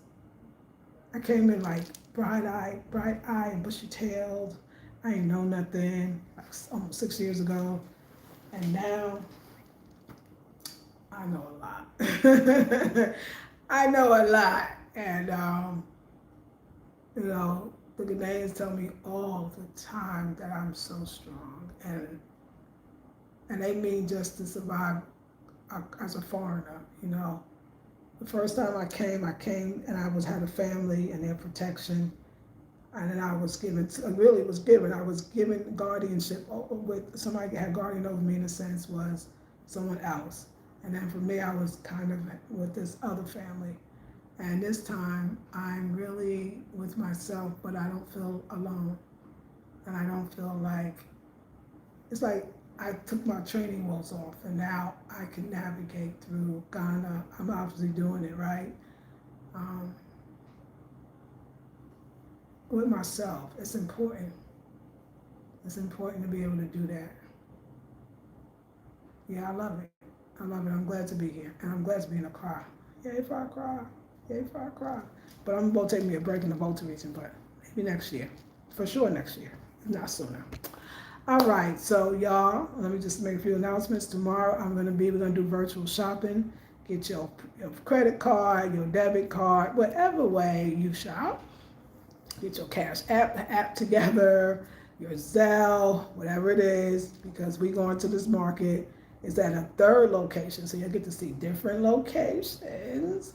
I came in like bright-eyed and bushy-tailed. I ain't know nothing, like almost 6 years ago, and now I know a lot. I know a lot, and the Ghanaians tell me all the time that I'm so strong, and they mean just to survive as a foreigner. The first time I came and I had a family and their protection. And then I was given, I was given guardianship with somebody that had guardian over me in a sense was someone else. And then for me, I was kind of with this other family. And this time, I'm really with myself, but I don't feel alone. And I don't feel like, it's like I took my training wheels off and now I can navigate through Ghana. I'm obviously doing it right. Um, with myself, it's important. It's important to be able to do that. Yeah, I love it. I love it. I'm glad to be here. And I'm glad to be in Accra. Yay for Accra. Yay for Accra. But I'm going to take me a break in the Volta region, but maybe next year. For sure next year, if not sooner. All right, so y'all, let me just make a few announcements. Tomorrow we're gonna do virtual shopping. Get your credit card, your debit card, whatever way you shop. Get your CashApp together, your Zelle, whatever it is, because we go into this market. It's at a third location, so you'll get to see different locations.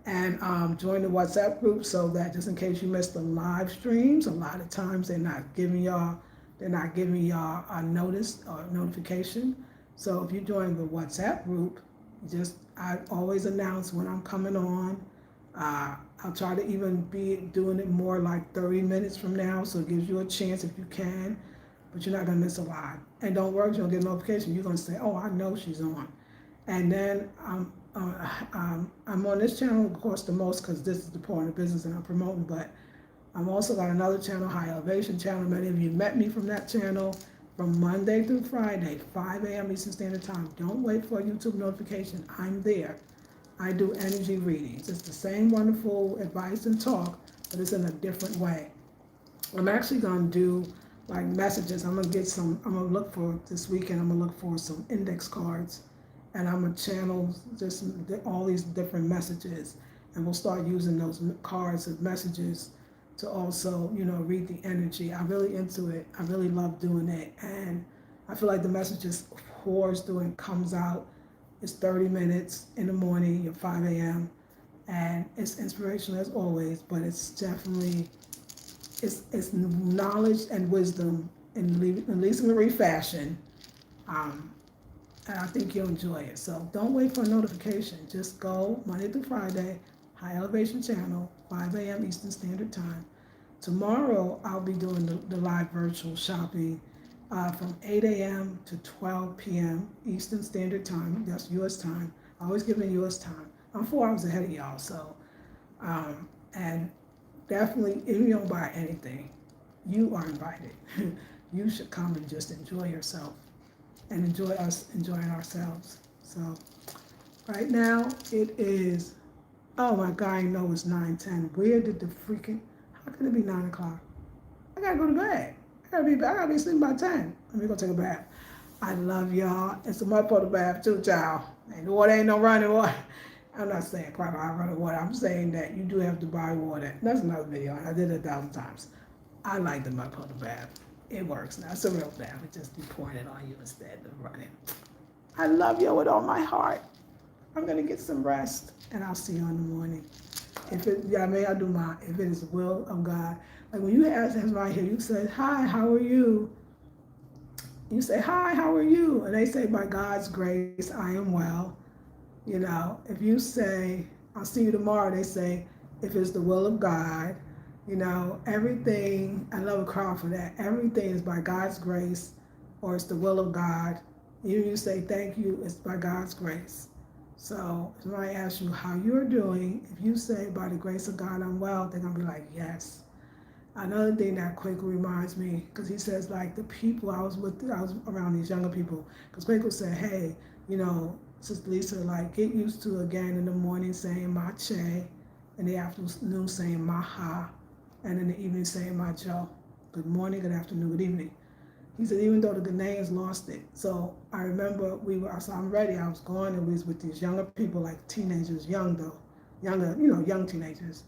And join the WhatsApp group so that just in case you missed the live streams, a lot of times they're not giving y'all a notice or notification. So if you join the WhatsApp group, I always announce when I'm coming on. I'll try to even be doing it more like 30 minutes from now, so it gives you a chance if you can, but you're not gonna miss a lot. And don't worry, you'll get a notification. You're gonna say, "Oh, I know she's on." And then I'm on this channel, of course, the most because this is the part of the business that I'm promoting, but I'm also got another channel, High Elevation channel. Many of you met me from that channel from Monday through Friday, 5 a.m. Eastern Standard Time. Don't wait for a YouTube notification. I'm there. I do energy readings. It's the same wonderful advice and talk, but it's in a different way. I'm actually going to do like messages. I'm going to look for this weekend, I'm going to look for some index cards, and I'm going to channel just all these different messages. And we'll start using those cards as messages to also, read the energy. I'm really into it. I really love doing it. And I feel like the messages pours through and comes out. It's 30 minutes in the morning at 5 a.m. And it's inspirational as always, but it's definitely, it's knowledge and wisdom in Lisa Marie fashion. And I think you'll enjoy it. So don't wait for a notification. Just go Monday through Friday, High Elevation channel, 5 a.m. Eastern Standard Time. Tomorrow, I'll be doing the live virtual shopping from 8 a.m. to 12 p.m. Eastern Standard Time. That's U.S. time. I always give it U.S. time. I'm 4 hours ahead of y'all, so, and definitely, if you don't buy anything, you are invited. You should come and just enjoy yourself and enjoy us enjoying ourselves. So, right now, it is, oh my God, I know it's 9:10. Where did the freaking, how can it be 9 o'clock? I gotta go to bed. I gotta be sleeping by 10. Let me go take a bath. I love y'all. It's a mud puddle bath too, child. And the water ain't no running water. I'm not saying quite a lot running water. I'm saying that you do have to buy water. That's another video. I did it 1,000 times. I like the mud puddle bath. It works now. It's a real bath. It just be pouring it on you instead of running. I love you with all my heart. I'm gonna get some rest, and I'll see you in the morning. If it, yeah, I do mine. If it is the will of God, like when you ask him right here, you say, "Hi, how are you?" You say, "Hi, how are you?" And they say, "By God's grace, I am well." If you say, "I'll see you tomorrow," they say, "If it's the will of God." Everything. I love a crowd for that. Everything is by God's grace, or it's the will of God. You say, "Thank you," it's by God's grace. So if somebody asks you how you're doing, if you say, "By the grace of God, I'm well," they're going to be like, "Yes." Another thing that Quaker reminds me, because he says, like, the people I was around these younger people, because Quaker said, "Hey, Sister Lisa, like, get used to again in the morning saying Mache, in the afternoon saying Maha, and in the evening saying Majo. Good morning, good afternoon, good evening." He said, even though the Ghanaians lost it. So I remember so I'm ready. I was going and we was with these younger people, like teenagers, younger, young teenagers.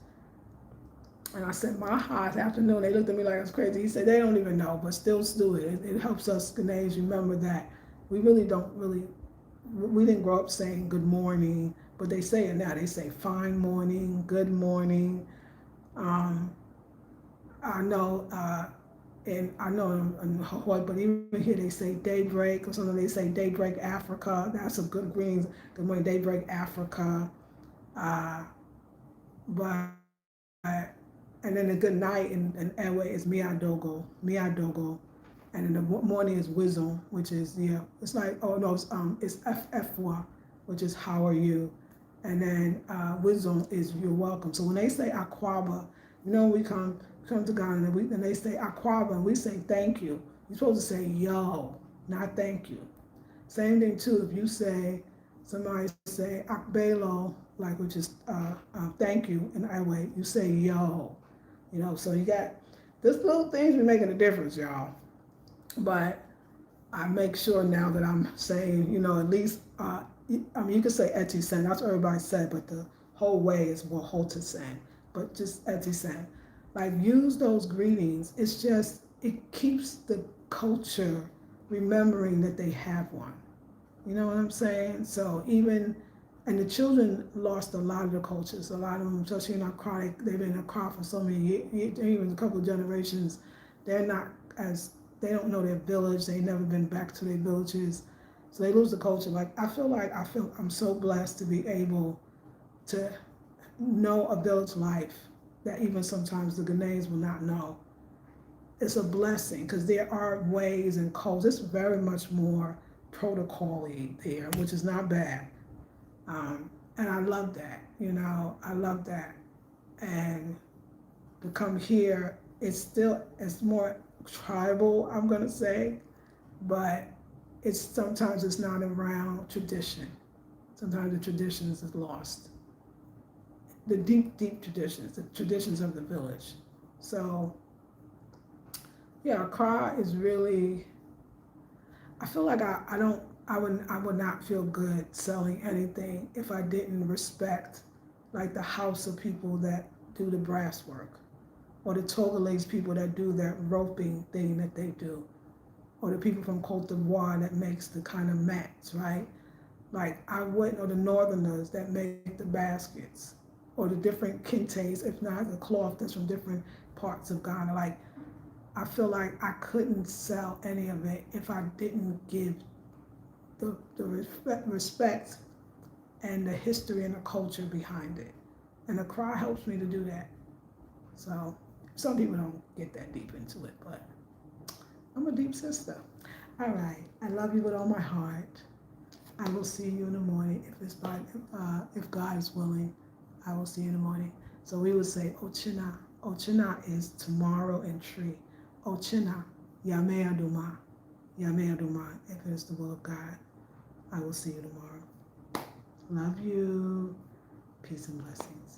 And I said, "Maha, afternoon." They looked at me like I was crazy. He said, "They don't even know, but still do it. It helps us Ghanaians remember that we didn't grow up saying good morning, but they say it now. They say fine morning, good morning. I know, and I know in Hawaii, but even here they say daybreak, or sometimes they say daybreak Africa. That's a good greetings. Good morning, daybreak Africa. Uh, but and then a good night in Ewe is Miadogo, and in the morning is Wisdom, which is yeah, it's like oh no, it's Fwa, which is how are you, and then Wisdom is you're welcome. So when they say Aquaba, we come to Ghana and they say Aquaba and we say thank you. You're supposed to say yo, not thank you. Same thing too. If you say somebody say Akbelo, like which is thank you in Iway, you say yo. So you got this little things be making a difference, y'all. But I make sure now that I'm saying, at least I mean you can say Eti Sen, that's what everybody said, but the whole way is Wahota Sen. But just Eti Sen. Like use those greetings. It's just it keeps the culture remembering that they have one. You know what I'm saying? So even, and the children lost a lot of the cultures. A lot of them, especially in Accra, they've been in Accra for so many years, even a couple of generations. They're not as, they don't know their village. They've never been back to their villages. So they lose the culture. I'm so blessed to be able to know a village life that even sometimes the Ghanaians will not know. It's a blessing because there are ways and codes. It's very much more protocol-y there, which is not bad. And I love that, I love that. And to come here, it's more tribal, I'm gonna say, but sometimes it's not around tradition. Sometimes the traditions is lost. The deep, deep traditions, the traditions of the village. So yeah, Accra is really, I feel like I would not feel good selling anything if I didn't respect like the house of people that do the brass work, or the Togolese people that do that roping thing that they do, or the people from Cote d'Ivoire that makes the kind of mats, right? Like I wouldn't, or the Northerners that make the baskets, or the different kentes, if not the cloth that's from different parts of Ghana. Like I feel like I couldn't sell any of it if I didn't give the respect and the history and the culture behind it. And the cry helps me to do that. So some people don't get that deep into it, but I'm a deep sister. All right. I love you with all my heart. I will see you in the morning if God is willing. I will see you in the morning. So we would say Ochina. Ochina is tomorrow in tree. Ochina, Yamea Duma. Yamea Duma, if it is the will of God. I will see you tomorrow. Love you. Peace and blessings.